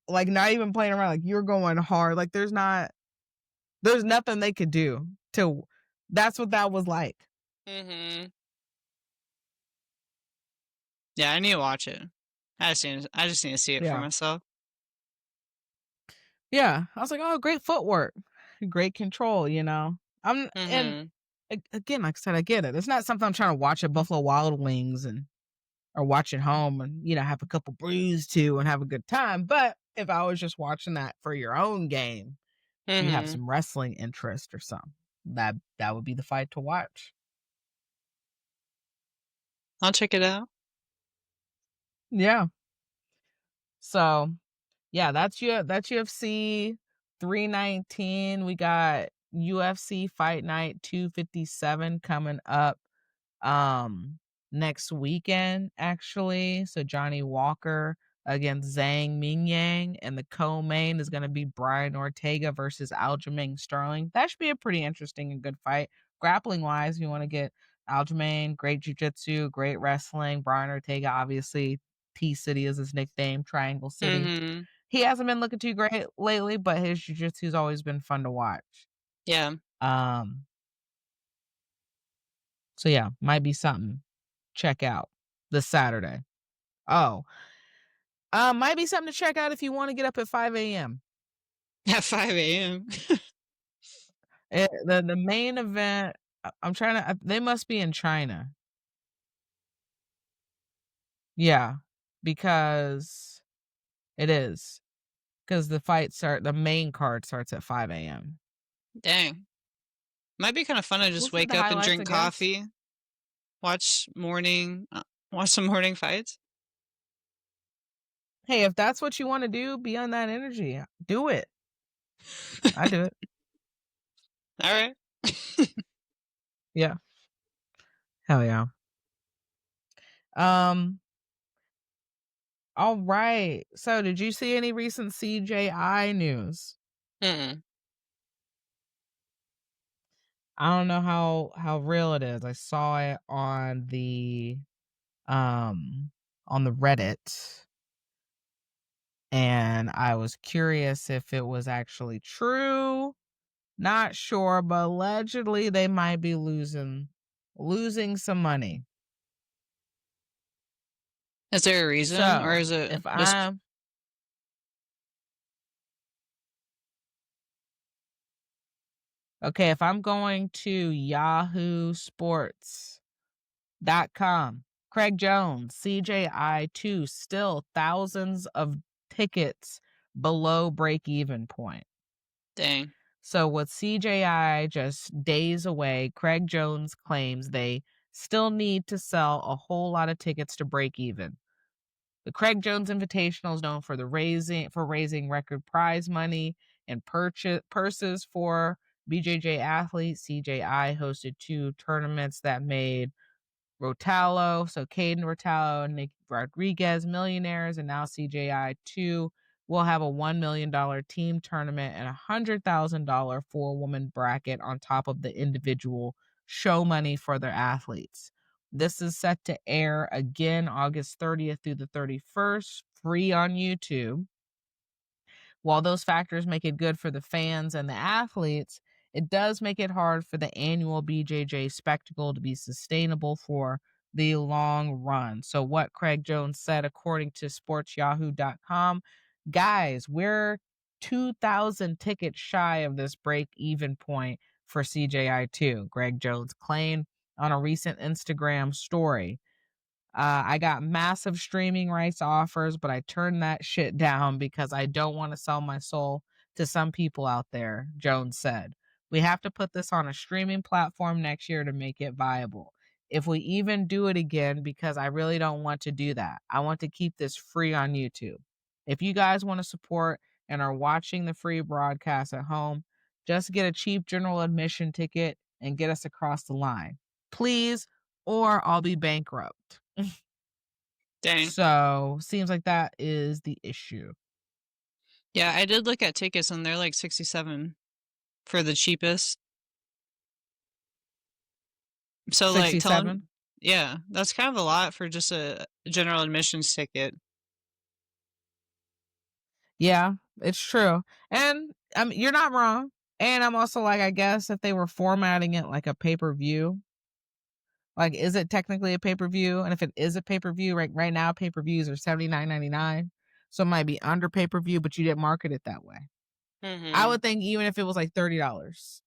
not even playing around. Like you're going hard. Like there's nothing they could do to. That's what that was like. Mm-hmm. Yeah, I need to watch it. I just need to see it for Yeah, myself. yeah. I was like, oh, great footwork, great control. And Mhm. again, like I said, I get it. It's not something I'm trying to watch at Buffalo Wild Wings and or watch at home and have a couple brews too and have a good time. But if I was just watching that for your own game, if you have Mhm. some wrestling interest or something, that would be the fight to watch. I'll check it out. Yeah. So yeah, that's UFC 319. We got UFC Fight Night 257 coming up next weekend actually. So Johnny Walker against Zhang Mingyang, and the co-main is going to be Brian Ortega versus Aljamain Sterling. That should be a pretty interesting and good fight. Grappling wise, you want to get Aljamain, great jiu-jitsu, great wrestling. Brian Ortega, obviously, T City is his nickname, Triangle City. Mhm. He hasn't been looking too great lately, but his jiu-jitsu's always been fun to watch. Yeah. Um, so yeah, might be something. Check out this Saturday. Oh, might be something to check out if you want to get up at 5 a.m. At 5 a.m. The main event, I'm trying to, they must be in China. Yeah, because it is. Because the main card starts at 5 a.m. Dang. Might be kind of fun to We'll just see wake the up and highlights, I drink guess. coffee, watch morning, watch some morning fights. Hey, if that's what you want to do, be on that energy. Do it. I do it. All right. Yeah. Hell yeah. Um, all right. So did you see any recent CJI news? Mm-mm. I don't know how real it is. I saw it um on the Reddit, and I was curious if it was actually true. Not sure, but allegedly they might be losing some money. Is there a reason, or So, is it if just I'm okay, if I'm going to Yahoo Sports .com. Craig Jones, CJI2, still thousands of tickets below break even point. dang? So with CJI just days away, Craig Jones claims they still need to sell a whole lot of tickets to break even. The Craig Jones Invitational is known for raising record prize money and purses for BJJ athletes. CJI hosted two tournaments that made Rotalo, so Caden Rotalo and Nick Rodriguez, millionaires, and now CJI2 will have a $1 million team tournament and a $100,000 four-woman bracket on top of the individual show money for their athletes. This is set to air again August 30th through the 31st, free on YouTube. While those factors make it good for the fans and the athletes, it does make it hard for the annual BJJ spectacle to be sustainable for the long run. So, what Craig Jones said, according to sportsyahoo.com, guys, we're 2,000 tickets shy of this break even point for CJI2, Greg Jones claimed on a recent Instagram story. I got massive streaming rights offers, but I turned that shit down because I don't want to sell my soul to some people out there, Jones said. We have to put this on a streaming platform next year to make it viable. If we even do it again, because I really don't want to do that. I want to keep this free on YouTube. If you guys want to support and are watching the free broadcast at home, just get a cheap general admission ticket and get us across the line. Please, or I'll be bankrupt. Dang. So, seems like that is the issue. Yeah, I did look at tickets, and they're like 67 for the cheapest. So, like, tell 67? them, yeah, that's kind of a lot for just a general admissions ticket. Yeah, it's true. And, I mean, you're not wrong. And I'm also like, I guess if they were formatting it like a pay-per-view, like, is it technically a pay-per-view? And if it is a pay-per-view, right now, pay-per-views are $79.99. So it might be under pay-per-view, but you didn't market it that way. I Mm-hmm. would think even if it was like $30.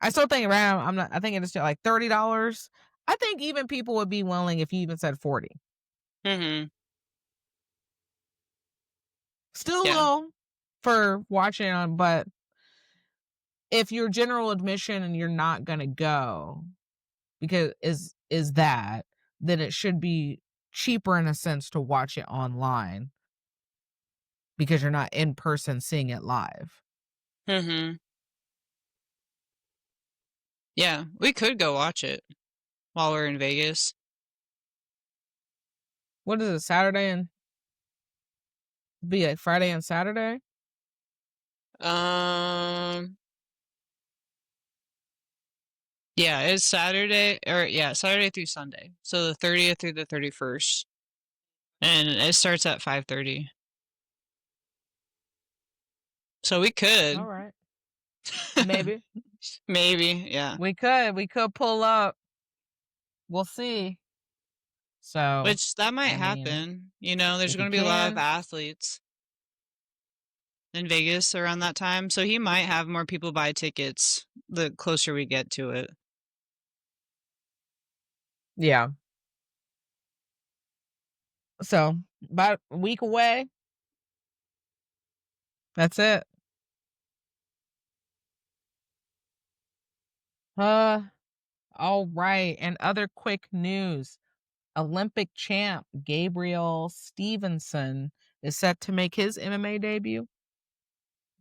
I still think around. I think it's like $30. I think even people would be willing if you even said 40. Mm-hmm. Still Yeah. low for watching on, but if you're general admission and you're not gonna go because is that, then it should be cheaper in a sense to watch it online because you're not in person seeing it live. Mm-hmm. Yeah. We could go watch it while we're in Vegas. What is it? Saturday and be like Friday and Saturday? Um, yeah, it's Saturday or yeah, Saturday through Sunday. So the 30th through the 31st. And it starts at 5:30. So we All could. right. Maybe. Maybe, yeah. We could pull up. We'll see. So, Which that might I mean, happen. You know, there's if you going to be a lot of can, athletes in Vegas around that time. So he might have more people buy tickets the closer we get to it. yeah. So, about a week away. That's it. Uh, all right. And other quick news. Olympic champ Gabriel Stevenson is set to make his MMA debut.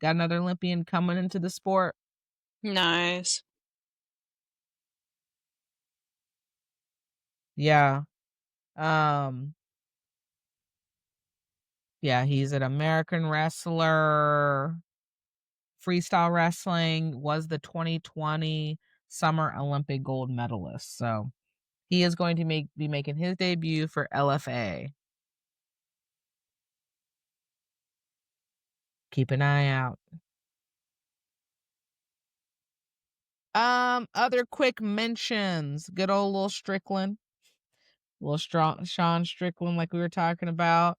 Got another Olympian coming into the sport. Nice. Yeah. Um, yeah, he's an American wrestler. Freestyle wrestling, was the 2020 Summer Olympic gold medalist. So he is going to be making his debut for LFA. Keep an eye out. Other quick mentions. Good old little Strickland. Little strong Sean Strickland, like we were talking about,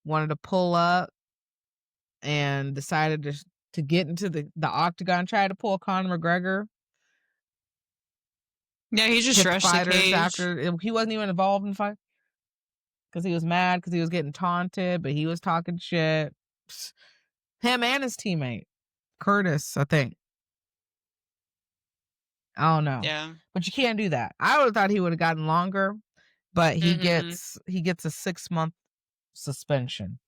wanted to pull up and decided to get into the octagon, tried to pull Conor McGregor, Yeah, he just kicked rushed the fighters cage. after he wasn't even involved in fight because he was mad because he was getting taunted, but he was talking shit. Psst. Him and his teammate Curtis, I think. I don't know, Yeah. but you can't do that. I would have thought he would have gotten longer, but Mm-hmm. he gets a 6-month suspension.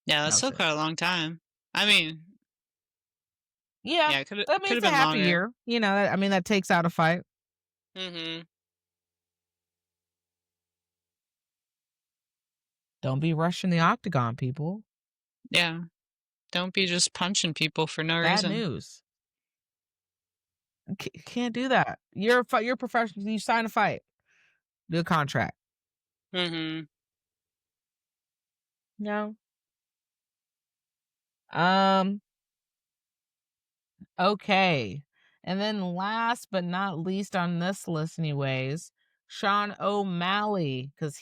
Yeah, That that's was still it. quite a long time. I mean, Yeah, yeah, it could I mean, could have it's a been half a longer. year. You know, I mean, that takes out a fight. Mm-hmm. Don't be rushing the octagon, people. Yeah. Don't be just punching people for no Bad reason. news. Can't do that. You're a professional. You sign a fight, do a contract. Mm-hmm. No. Um. Okay. And then last but not least on this list, anyways, Sean O'Malley, because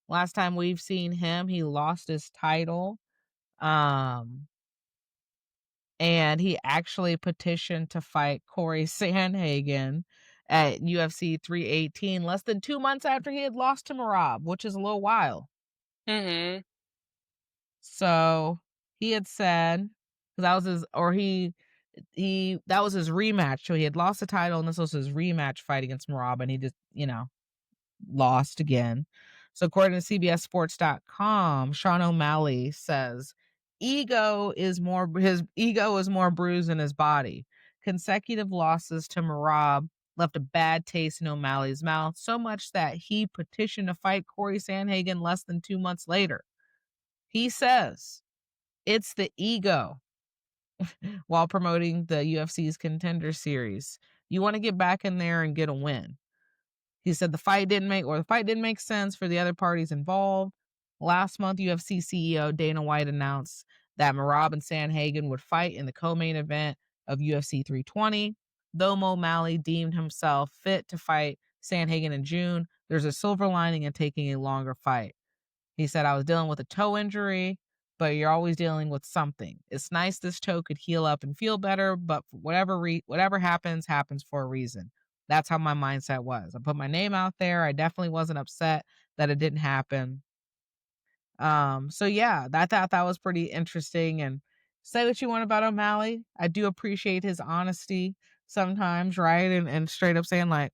last time we've seen him, he lost his title. Um. And he actually petitioned to fight Corey Sandhagen at UFC 318 less than 2 months after he had lost to Merab, which is a little wild. Mm-hmm. So, he had said 'cause that was his or he that was his rematch, so he had lost the title, and this was his rematch fight against Merab, and he just, lost again. So according to CBSSports.com, Sean O'Malley says, his ego is more bruised than his body. Consecutive losses to Merab left a bad taste in O'Malley's mouth, so much that he petitioned to fight Corey Sandhagen less than 2 months later. He says, it's the ego while promoting the UFC's Contender Series. You want to get back in there and get a win. He said the fight didn't make sense for the other parties involved. Last month, UFC CEO Dana White announced that Merab and Sandhagen would fight in the co-main event of UFC 320. Though O'Malley deemed himself fit to fight Sandhagen in June, there's a silver lining in taking a longer fight. He said, I was dealing with a toe injury. but you're always dealing with something. It's nice this toe could heal up and feel better, but whatever happens for a reason. That's how my mindset was. I put my name out there. I definitely wasn't upset that it didn't happen. So yeah, I thought that was pretty interesting. And say what you want about O'Malley, I do appreciate his honesty sometimes, right? And straight up saying like,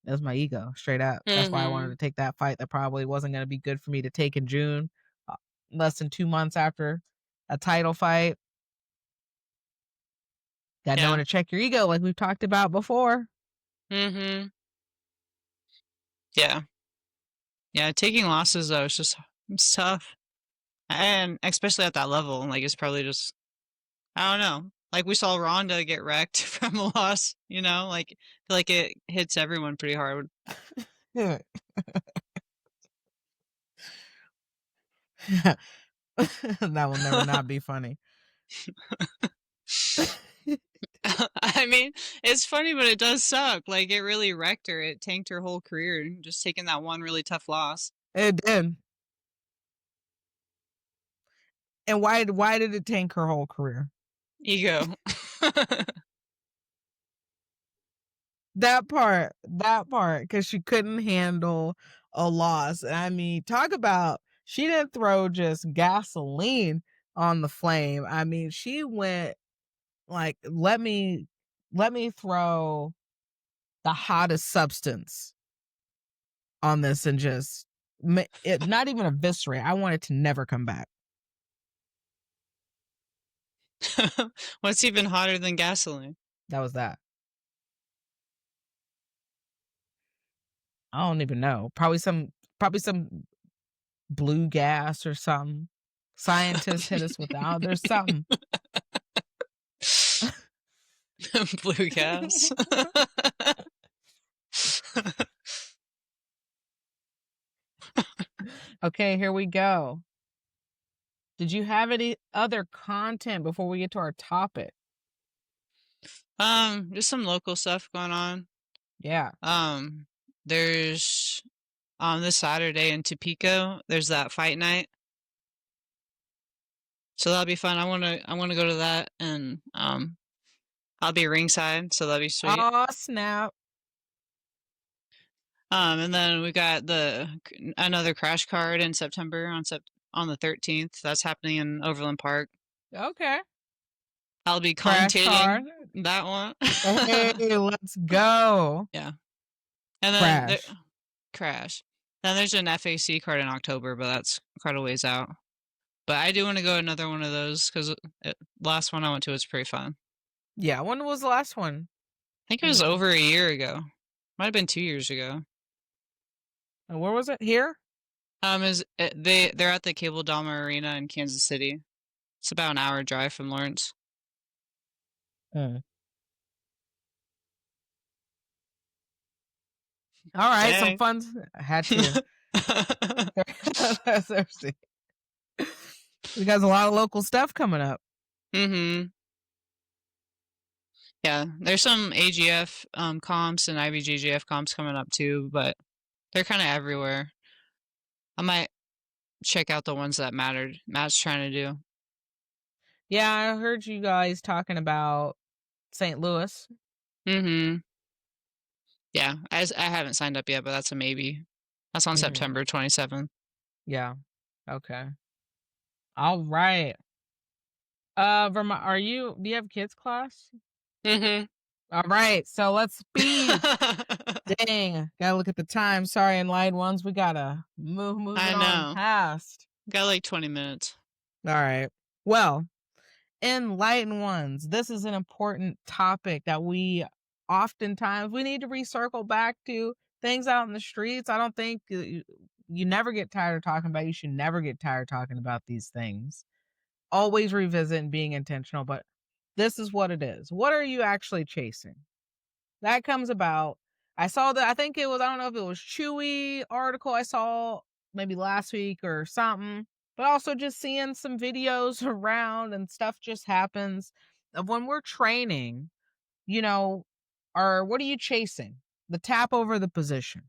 "That's my ego, straight up. That's why I wanted Mm-hmm. to take that fight that probably wasn't going to be good for me to take in June, uh, less than 2 months after a title fight. Got no one Yeah. to check your ego, like we've talked about before." Mm-hmm. Yeah. Yeah. Taking losses though, it's tough. And especially at that level, like it's probably just I don't know. Like we saw Ronda get wrecked from a loss, like I feel like it hits everyone pretty hard. that will never not be funny. I mean, it's funny, but it does suck. Like it really wrecked her. It tanked her whole career, just taking that one really tough loss. It did. And why did it tank her whole career? Ego. That part, because she couldn't handle a loss. I mean, talk about she didn't throw just gasoline on the flame. I mean, she went like, let me throw the hottest substance on this and just it not even eviscerate. I want it to never come back. What's even hotter than gasoline? That was that. I don't even know. Probably some blue gas or something. Scientists hit us with that. There's something. Blue gas. Okay, here we go. Did you have any other content before we get to our topic? Just some local stuff going on. Yeah. There's this Saturday in Topeka, there's that fight night. So that'll be fun. I wanna go to that and I'll be ringside, so that'll be sweet. Oh, snap. And then we got another crash card in September on the 13th. That's happening in Overland Park. Okay. I'll be Crash card. commentating that one. Hey, let's go. Yeah. And then Crash. crash. Then there's an FAC card in October, but that's quite a ways out. But I do want to go another one of those because last one I went to was pretty fun. Yeah, when was the last one? I think it was over a year ago. Might have been 2 years ago. And where was it? Here? They're at the Cable Dahmer Arena in Kansas City. It's about an hour drive from Lawrence. Mm. All right, some Dang. fun. I had to. Seriously. We got a lot of local stuff coming up. Mm-hmm. Yeah, there's some AGF comps and IBJJF comps coming up too, but they're kind of everywhere. I might check out the ones that Matt's trying to do. Yeah, I heard you guys talking about St. Louis. Mm-hmm. Yeah, I haven't signed up yet, but that's a maybe. That's on September 27th. Yeah. Okay. All right. Vermont, do you have kids class? Mm-hmm. All right, so let's speed. Dang, gotta look at the time. Sorry, Enlightened ones, we gotta move I it on know. past. Got like 20 minutes. All right. Well, Enlightened ones, this is an important topic that we need to recircle back to. Things out in the streets. I don't think you never get tired of talking about. You should never get tired of talking about these things. Always revisit and being intentional, but this is what it is. What are you actually chasing? That comes about. I saw that. I think it was. I don't know if it was Chewy article I saw maybe last week or something. But also just seeing some videos around and stuff just happens of when we're training. Or what are you chasing? The tap over the position.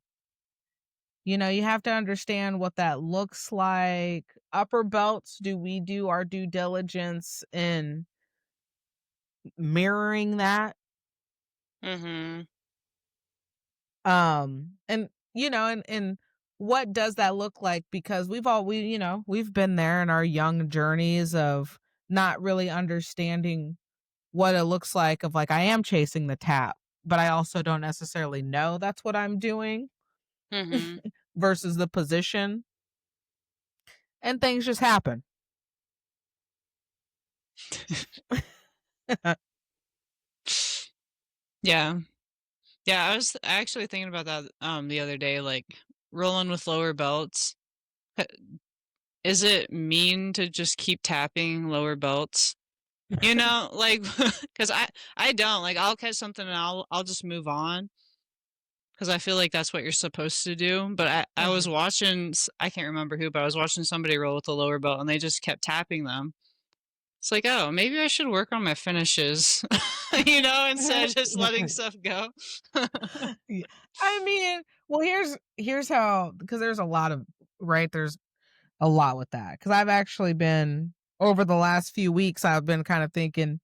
You have to understand what that looks like. Upper belts, do we do our due diligence in mirroring that? Mhm. And what does that look like? Because we've been there in our young journeys of not really understanding what it looks like of like I am chasing the tap, but I also don't necessarily know that's what I'm doing Mhm. versus the position, and things just happen. Yeah. Yeah, I was actually thinking about that, the other day, like, rolling with lower belts. H Is it mean to just keep tapping lower belts? You know, like, because I don't, like, I'll catch something and I'll just move on because I feel like that's what you're supposed to do, but I was Uh-huh. watching I can't remember who, but I was watching somebody roll with a lower belt and they just kept tapping them. It's like, "Oh, maybe I should work on my finishes," instead of just letting stuff go. Yeah. I mean, well, here's how, because there's a lot of right, there's a lot with that. Because I've actually been over the last few weeks, I've been kind of thinking,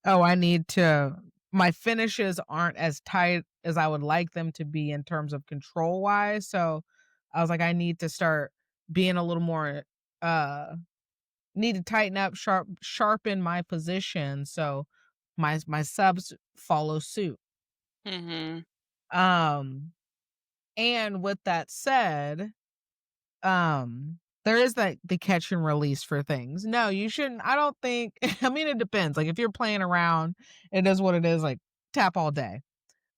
oh, I need to my finishes aren't as tight as I would like them to be in terms of control wise. So I was like, I need to start being a little more uh need to tighten up, sharpen my position so my subs follow suit. Mhm. Um and with that said, there is that the catch and release for things. No, you shouldn't. I don't think I mean it depends. Like if you're playing around, it is what it is, like tap all day.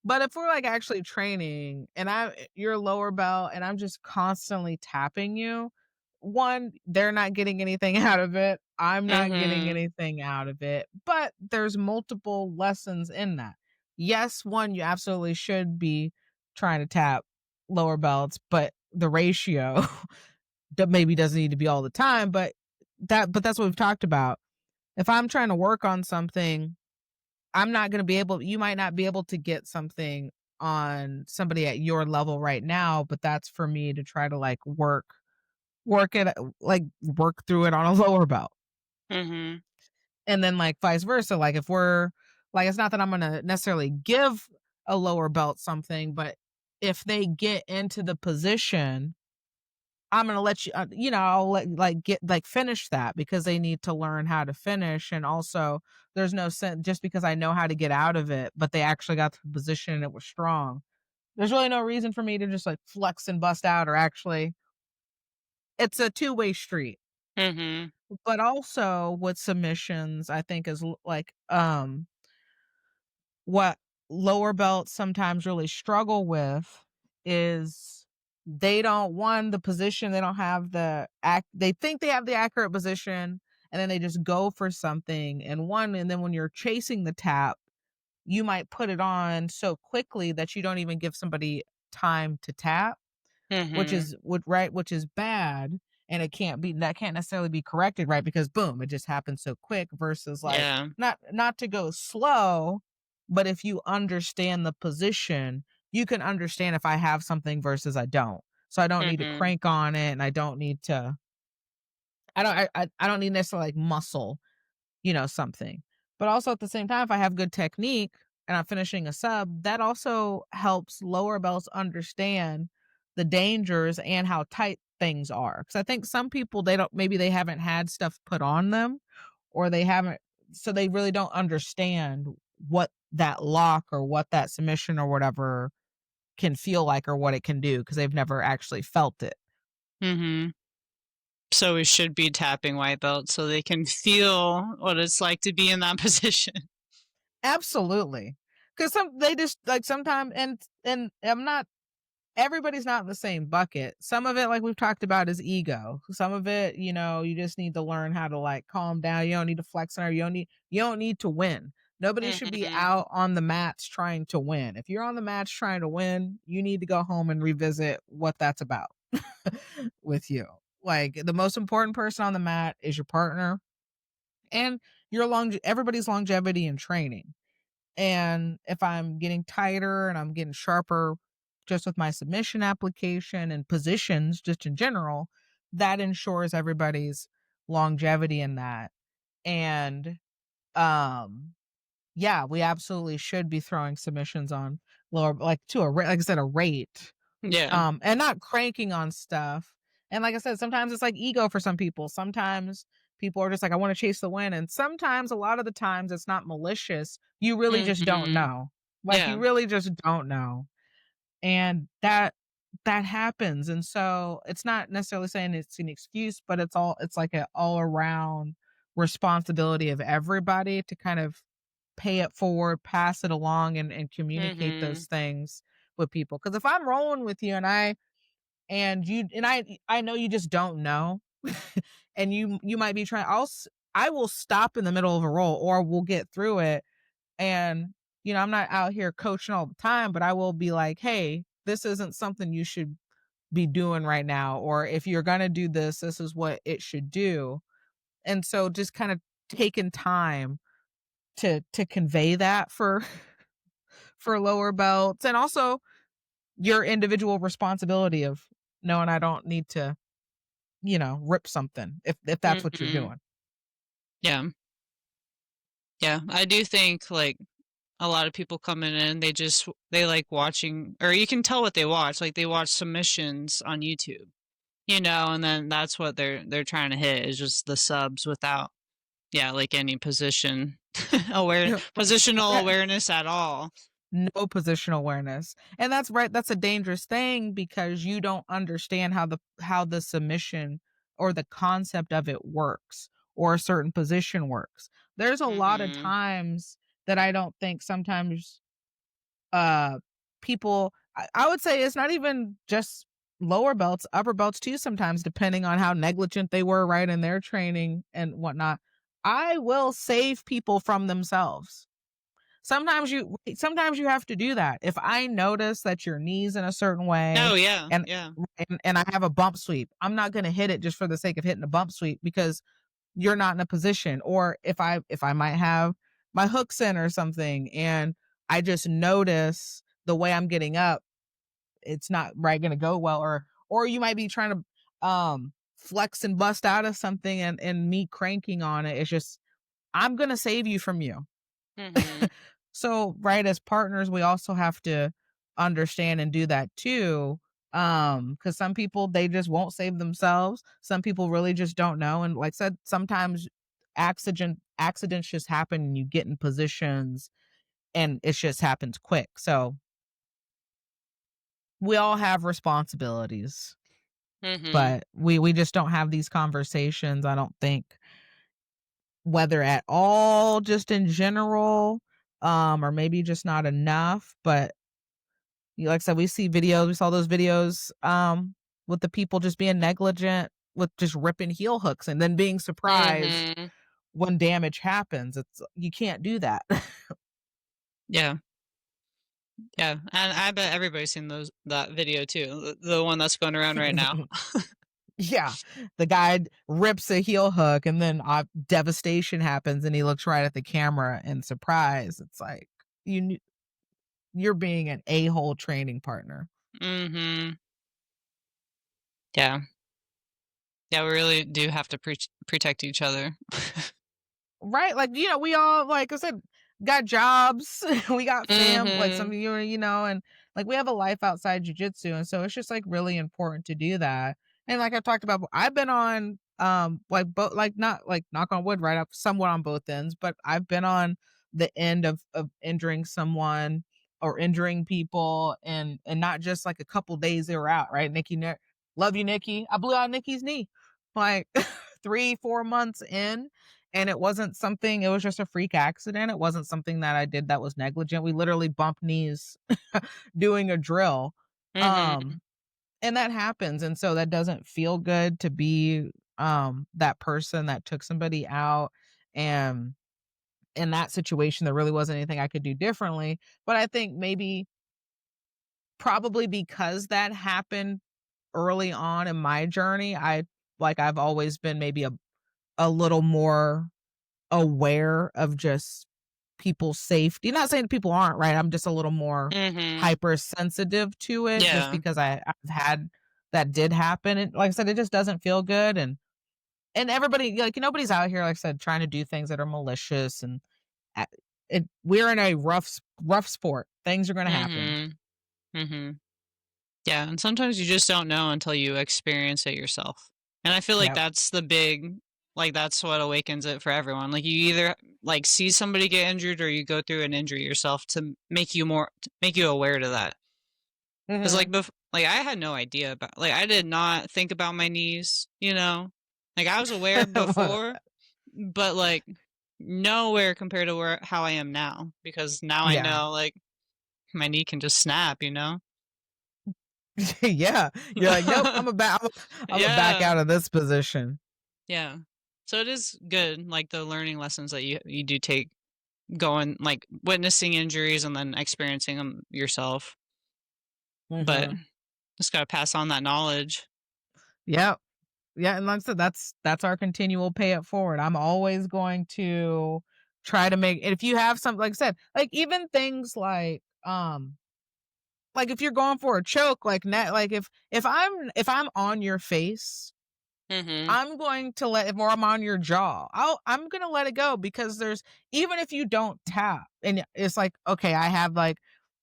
But if we're like actually training and you're lower belt and I'm just constantly tapping you, one, they're not getting anything out of it. I'm not getting Mhm. anything out of it. But there's multiple lessons in that. Yes, one, you absolutely should be trying to tap lower belts, but the ratio that maybe doesn't need to be all the time, but that's what we've talked about. If I'm trying to work on something, I'm not going to be able you might not be able to get something on somebody at your level right now, but that's for me to try to like work it like work through it on a lower belt. Mhm. And then like vice versa, like if we're like it's not that I'm going to necessarily give a lower belt something, but if they get into the position, I'm gonna let you, I'll let get finish that because they need to learn how to finish. And also, there's no sense just because I know how to get out of it, but they actually got to the position and it was strong. There's really no reason for me to just like flex and bust out, or actually, it's a two-way street. Mhm. But also with submissions, I think is what lower belts sometimes really struggle with is they don't one the position they don't have they think they have the accurate position, and then they just go for something and then when you're chasing the tap you might put it on so quickly that you don't even give somebody time to tap, Mhm. which is bad, and that can't necessarily be corrected, right? Because boom, it just happens so quick versus like Yeah. not to go slow, but if you understand the position, you can understand if I have something versus I don't. So I don't need to Mhm. crank on it, and I don't need necessarily like muscle, something. But also at the same time, if I have good technique and I'm finishing a sub, that also helps lower belts understand the dangers and how tight things are. Because I think some people maybe they haven't had stuff put on them, or they haven't, so they really don't understand what that lock or what that submission or whatever can feel like or what it can do because they've never actually felt it. Mhm. So we should be tapping white belts so they can feel what it's like to be in that position. Absolutely. Because they just like sometimes, and I'm not everybody's not in the same bucket. Some of it, like we've talked about, is ego. Some of it, you just need to learn how to like calm down. You don't need to flex on her. You don't need to win. Nobody should be Mhm. out on the mats trying to win. If you're on the mats trying to win, you need to go home and revisit what that's about with you. Like the most important person on the mat is your partner and everybody's longevity and training. And if I'm getting tighter and I'm getting sharper, just with my submission application and positions just in general, that ensures everybody's longevity in that. And um yeah, we absolutely should be throwing submissions on lower, like to a like I said, a rate, Yeah. and not cranking on stuff. And like I said, sometimes it's like ego for some people. Sometimes people are just like, I want to chase the win. And sometimes, a lot of the times, it's not malicious. You really just don't Mhm. know. Like, you Yeah. really just don't know. And that happens. And so it's not necessarily saying it's an excuse, but it's like an all around responsibility of everybody to kind of pay it forward, pass it along, and communicate those Mhm. things with people. Because if I'm rolling with you and I know you just don't know, and you might be trying, I will stop in the middle of a roll, or we'll get through it. And I'm not out here coaching all the time, but I will be like, hey, this isn't something you should be doing right now, or if you're going to do this, this is what it should do. And so just kind of taking time to convey that for for lower belts, and also your individual responsibility of knowing I don't need to, rip something if that's what you're Mhm. doing. Yeah. Yeah. I do think, like, a lot of people coming in, they like watching, or you can tell what they watch. Like, they watch submissions on YouTube, and then that's what they're trying to hit, is just the subs without, yeah, like, any positional Right. awareness at all. No positional awareness. And that's right, that's a dangerous thing because you don't understand how the submission or the concept of it works, or a certain position works. There's a lot of Mhm. times that I don't think sometimes uh people, I would say it's not even just lower belts, upper belts too, sometimes, depending on how negligent they were, right, in their training and whatnot. I will save people from themselves. Sometimes you have to do that. If I notice that your knee's in a certain way, Oh, yeah, and yeah. and I have a bump sweep, I'm not going to hit it just for the sake of hitting a bump sweep because you're not in a position. Or if I might have my hooks in or something, and I just notice the way I'm getting up, it's not right going to go well. Or you might be trying to flex and bust out of something, and me cranking on it, it's just, I'm going to save you from you. Mhm. So, right, as partners, we also have to understand and do that too. Because some people, they just won't save themselves. Some people really just don't know. And like I said, sometimes accidents just happen and you get in positions and it just happens quick. So we all have responsibilities, Mhm. but we just don't have these conversations, I don't think, whether at all, just in general, or maybe just not enough. But like I said, we saw those videos, with the people just being negligent with just ripping heel hooks and then being surprised Mhm. when damage happens. You can't do that. Yeah. Yeah, and I bet everybody's seen that video too, the one that's going around right now. Yeah. The guy rips a heel hook and then devastation happens and he looks right at the camera in surprise. It's like, you're being an a-hole training partner. Mhm. Yeah. Yeah, we really do have to protect each other. Right? Like, we all, like I said, got jobs, we got like some of Mhm. and like we have a life outside jujitsu. And so it's just like really important to do that. And like I talked about, I've been on, like both, like not like knock on wood, right up somewhat on both ends, but I've been on the end of injuring someone or injuring people, and not just like a couple days they were out, right? Love you, Nikki. I blew out Nikki's knee like 3-4 months in, and it was just a freak accident. It wasn't something that I did that was negligent. We literally bumped knees doing a drill. Mhm. Um, and that happens. And so that doesn't feel good to be that person that took somebody out. And in that situation, there really wasn't anything I could do differently. But I think maybe probably because that happened early on in my journey, I've always been maybe a little more aware of just people's safety. Not saying people aren't, right? I'm just a little more Mhm. hypersensitive to it just Yeah. because I've had that did happen. And like I said, it just doesn't feel good. And everybody, like, nobody's out here, like I said, trying to do things that are malicious. And uh, we're in a rough sport. Things are going to happen. Mhm. Mhm. Yeah, and sometimes you just don't know until you experience it yourself. And I feel like Yep. that's the big like, that's what awakens it for everyone. Like, you either, like, see somebody get injured or you go through an injury yourself to make you more to make you aware to that. 'Cause, Hmm. like, like, I had no idea about like, I did not think about my knees, you know? Like, I was aware before, but, like, nowhere compared to where how I am now, because now I Yeah. know, like, my knee can just snap, you know? Yeah. You're like, nope, I'm a back Yeah. out of this position. Yeah. So it is good, like, the learning lessons that you do take going like, witnessing injuries and then experiencing them yourself, but Hmm. just gotta pass on that knowledge. Yep. Yeah, and like I said, that's our continual pay it forward. I'm always going to try to make, and if you have something, like I said, like even things like if you're going for a choke, like net, like if I'm on your face, Mhm. I'm going to or I'm on your jaw. I'm gonna let it go because even if you don't tap, and it's like, okay, I have like,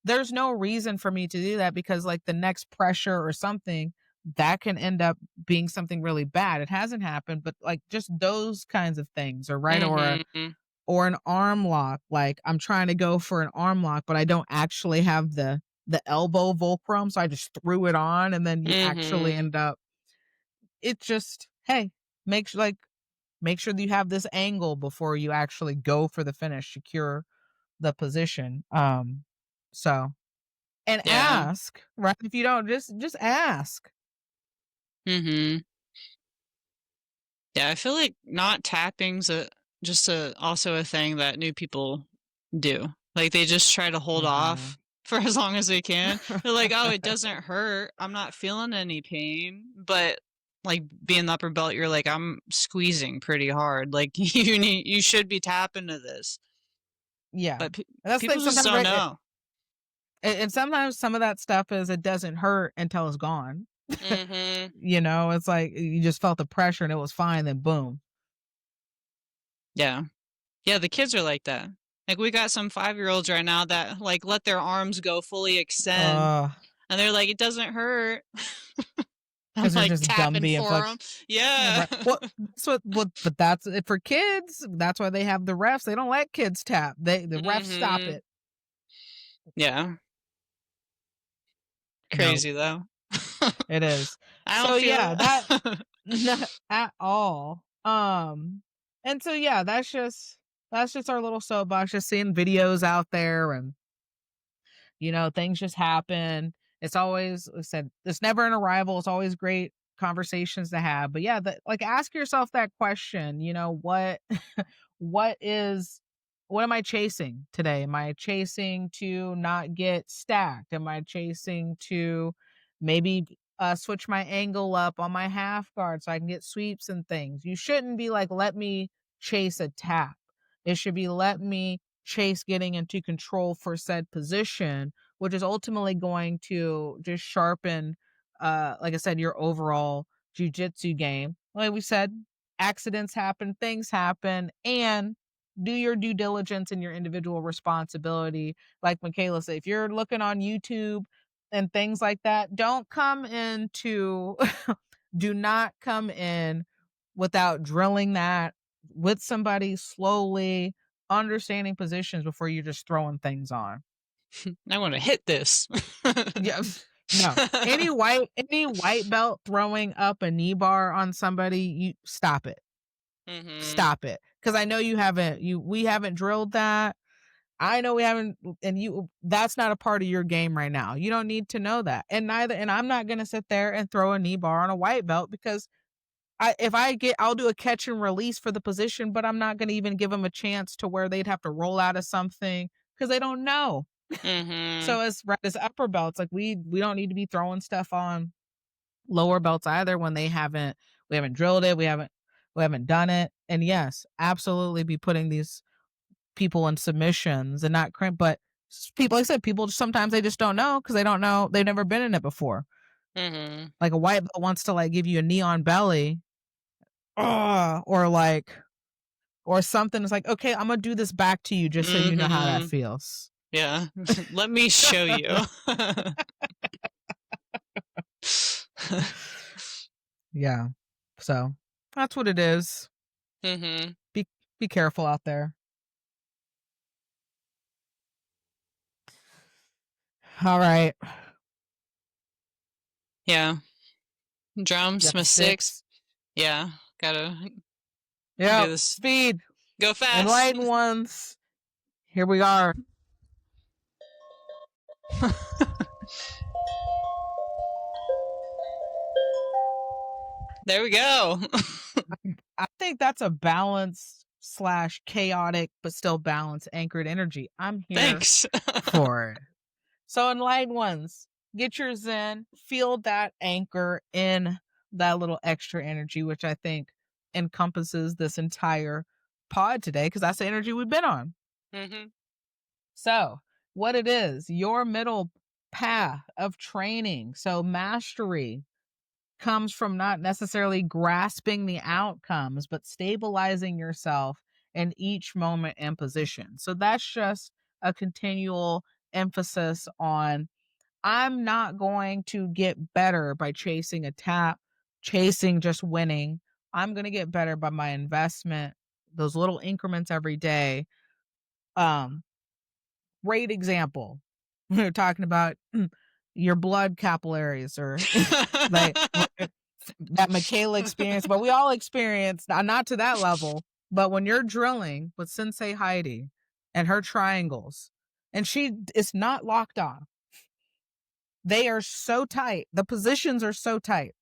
there's no reason for me to do that because like the next pressure or something that can end up being something really bad. It hasn't happened, but like just those kinds of things, or right, Mhm. or an arm lock. Like I'm trying to go for an arm lock, but I don't actually have the elbow fulcrum, so I just threw it on, and then you actually Mhm. end up. It's just, hey, make sure that you have this angle before you actually go for the finish, secure the position. So, and Yeah. ask, right? If you don't, just ask. Mhm. Yeah, I feel like not tapping's also a thing that new people do. Like, they just try to hold Mhm. off for as long as they can. They're like, "Oh, it doesn't hurt. I'm not feeling any pain." But, like, being the upper belt, you're like, "I'm squeezing pretty hard. Like, you should be tapping to this." Yeah. But And that's the thing people just sometimes, don't right? know. And sometimes some of that stuff is it doesn't hurt until it's gone. Mhm. It's like you just felt the pressure and it was fine, then boom. Yeah. Yeah, the kids are like that. Like, we got some five-year-olds right now that, like, let their arms go fully extend, Uh, and they're like, "It doesn't hurt." I'm, because they're like, just tapping Gumby and for them. flex. Yeah. Right. Well, but that's it for kids. That's why they have the refs. They don't let kids tap. The refs stop Mhm. it. Yeah. No, Crazy, though. it is. I don't So yeah, feel that it. not at all. And so yeah, that's just our little soapbox. Just seeing videos out there, and things just happen. It's always, like I said, it's never an arrival. It's always great conversations to have. But yeah, like ask yourself that question, what is what am I chasing today? Am I chasing to not get stacked? Am I chasing to maybe switch my angle up on my half guard so I can get sweeps and things? You shouldn't be like, let me chase a tap. It should be, let me chase getting into control for said position, which is ultimately going to just sharpen, like I said, your overall jujitsu game. Like we said, accidents happen, things happen, and do your due diligence and your individual responsibility. Like Michaela said, if you're looking on YouTube and things like that, do not come in without drilling that with somebody slowly, understanding positions before you're just throwing things on. I wanna hit this. Yeah. No. Any white belt throwing up a knee bar on somebody, you stop it. Mhm. Stop it. Because I know we haven't drilled that. I know we haven't, and that's not a part of your game right now. You don't need to know that. And I'm not gonna sit there and throw a knee bar on a white belt because I'll do a catch and release for the position, but I'm not gonna even give them a chance to where they'd have to roll out of something because they don't know. Mhm. So as upper belts, like we don't need to be throwing stuff on lower belts either when we haven't drilled it, we haven't done it. And yes, absolutely be putting these people in submissions and not crimp, but people, like I said, people sometimes they just don't know because they don't know, they've never been in it before. Like a white belt wants to like give you a neon belly, or like, or something. It's like, okay, I'm gonna do this back to you just so you know how that feels. Yeah. Let me show you. Yeah. So that's what it is. Mhm. Be careful out there. All right. Yeah. You Drums, got the my six. sticks. Yeah. Gotta do Yep. this. Speed. Go fast. Enlightened ones. Here we are. There we go. I think that's a balanced slash chaotic, but still balanced anchored energy. I'm here Thanks. for it. So enlightened ones, get your zen, feel that anchor in that little extra energy, which I think encompasses this entire pod today, because that's the energy we've been on. Mhm. So what it is, your middle path of training. So mastery comes from not necessarily grasping the outcomes, but stabilizing yourself in each moment and position. So that's just a continual emphasis on, I'm not going to get better by chasing a tap, chasing just winning. I'm going to get better by my investment, those little increments every day. Um, Great example. We were talking about your blood capillaries, or like that Michaela experience, but we all experience, not to that level, but when you're drilling with Sensei Heidi and her triangles, and she is not locked on. They are so tight. The positions are so tight.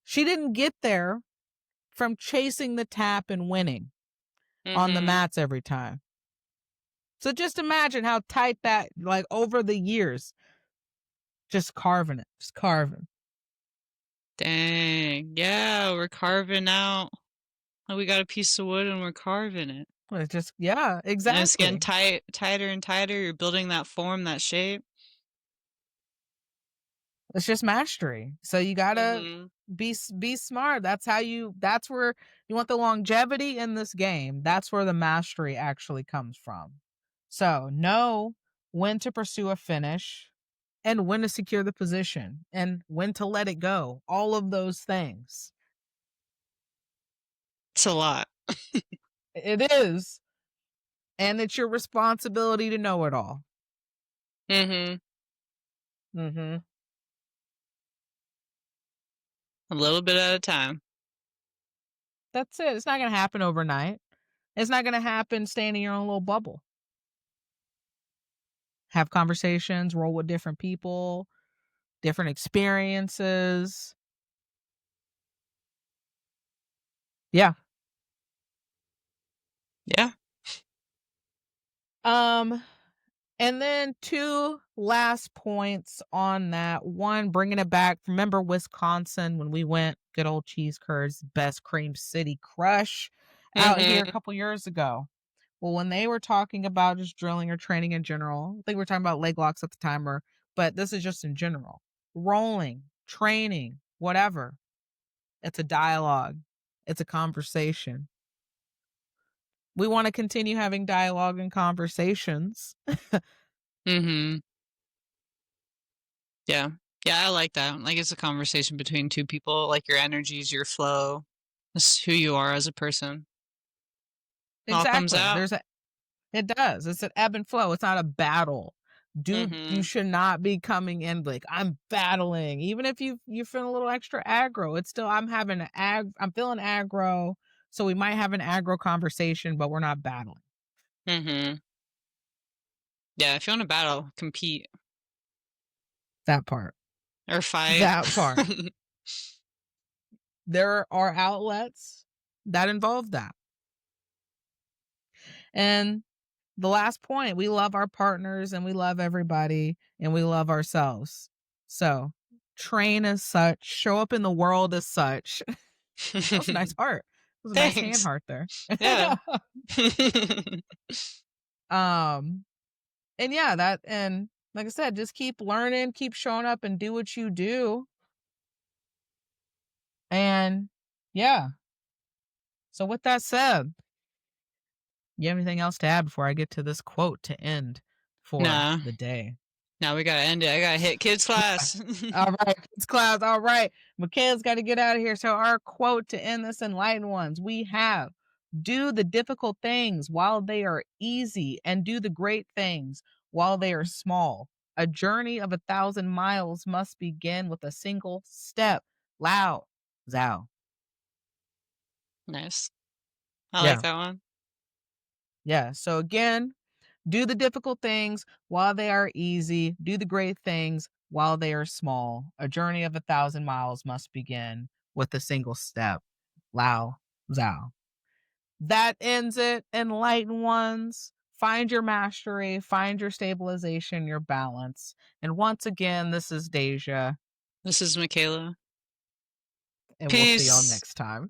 She didn't get there from chasing the tap and winning on the Mhm. mats every time. So just imagine how tight that, like over the years, just carving it, just carving. Dang. Yeah, we're carving out. We got a piece of wood and we're carving it. It's just, yeah, And it's getting exactly. tighter and tighter. You're building that form, that shape. It's just mastery. So you gotta Mhm. be smart. That's where you want the longevity in this game. That's where the mastery actually comes from. So know when to pursue a finish and when to secure the position and when to let it go. All of those things. It's a lot. It is. And it's your responsibility to know it all. Mhm. Mm-hmm. A little bit at a time. That's it. It's not going to happen overnight. It's not going to happen staying in your own little bubble. Have conversations, roll with different people, different experiences. Yeah. Yeah. Um, and then two last points on that. One, bringing it back. Remember Wisconsin when we went? Good old cheese curds, best cream city crush out here a Mhm. couple years ago. Well, when they were talking about just drilling or training in general, I think we were talking about leg locks at the time, but this is just in general. Rolling, training, whatever. It's a dialogue. It's a conversation. We want to continue having dialogue and conversations. Mhm. Yeah. Yeah, I like that. Like it's a conversation between two people, like your energies, your flow. It's who you are as a person. It all comes Exactly. out. It does. It's an ebb and flow. It's not a battle. You Mhm. should not be coming in like, I'm battling. Even if you're feeling a little extra aggro, it's still, I'm feeling aggro. So we might have an aggro conversation, but we're not battling. Mhm. Yeah, if you want to battle, compete That part. or fight. That part. There are outlets that involve that. And the last point, we love our partners and we love everybody and we love ourselves. So train as such, show up in the world as such. That was a nice heart. was a nice hand Thanks. heart there. Yeah. um, and yeah, that, and like I said, just keep learning, keep showing up and do what you do. And yeah. So with that said, you have anything else to add before I get to this quote to end for Nah. the day? Now we gotta end it. I gotta hit kids Yeah. class. All right, kids class. All right. Michaela's got to get out of here. So our quote to end this enlightened ones, we have: do the difficult things while they are easy, and do the great things while they are small. A journey of 1,000 miles must begin with a single step. Lao Zhao. Nice. I like Yeah. that one. Yeah. So again, do the difficult things while they are easy. Do the great things while they are small. A journey of 1,000 miles must begin with a single step. Lao Zhao. That ends it, enlightened ones. Find your mastery, find your stabilization, your balance. And once again, this is Deja, This is Michaela. and we'll see y'all Peace. next time.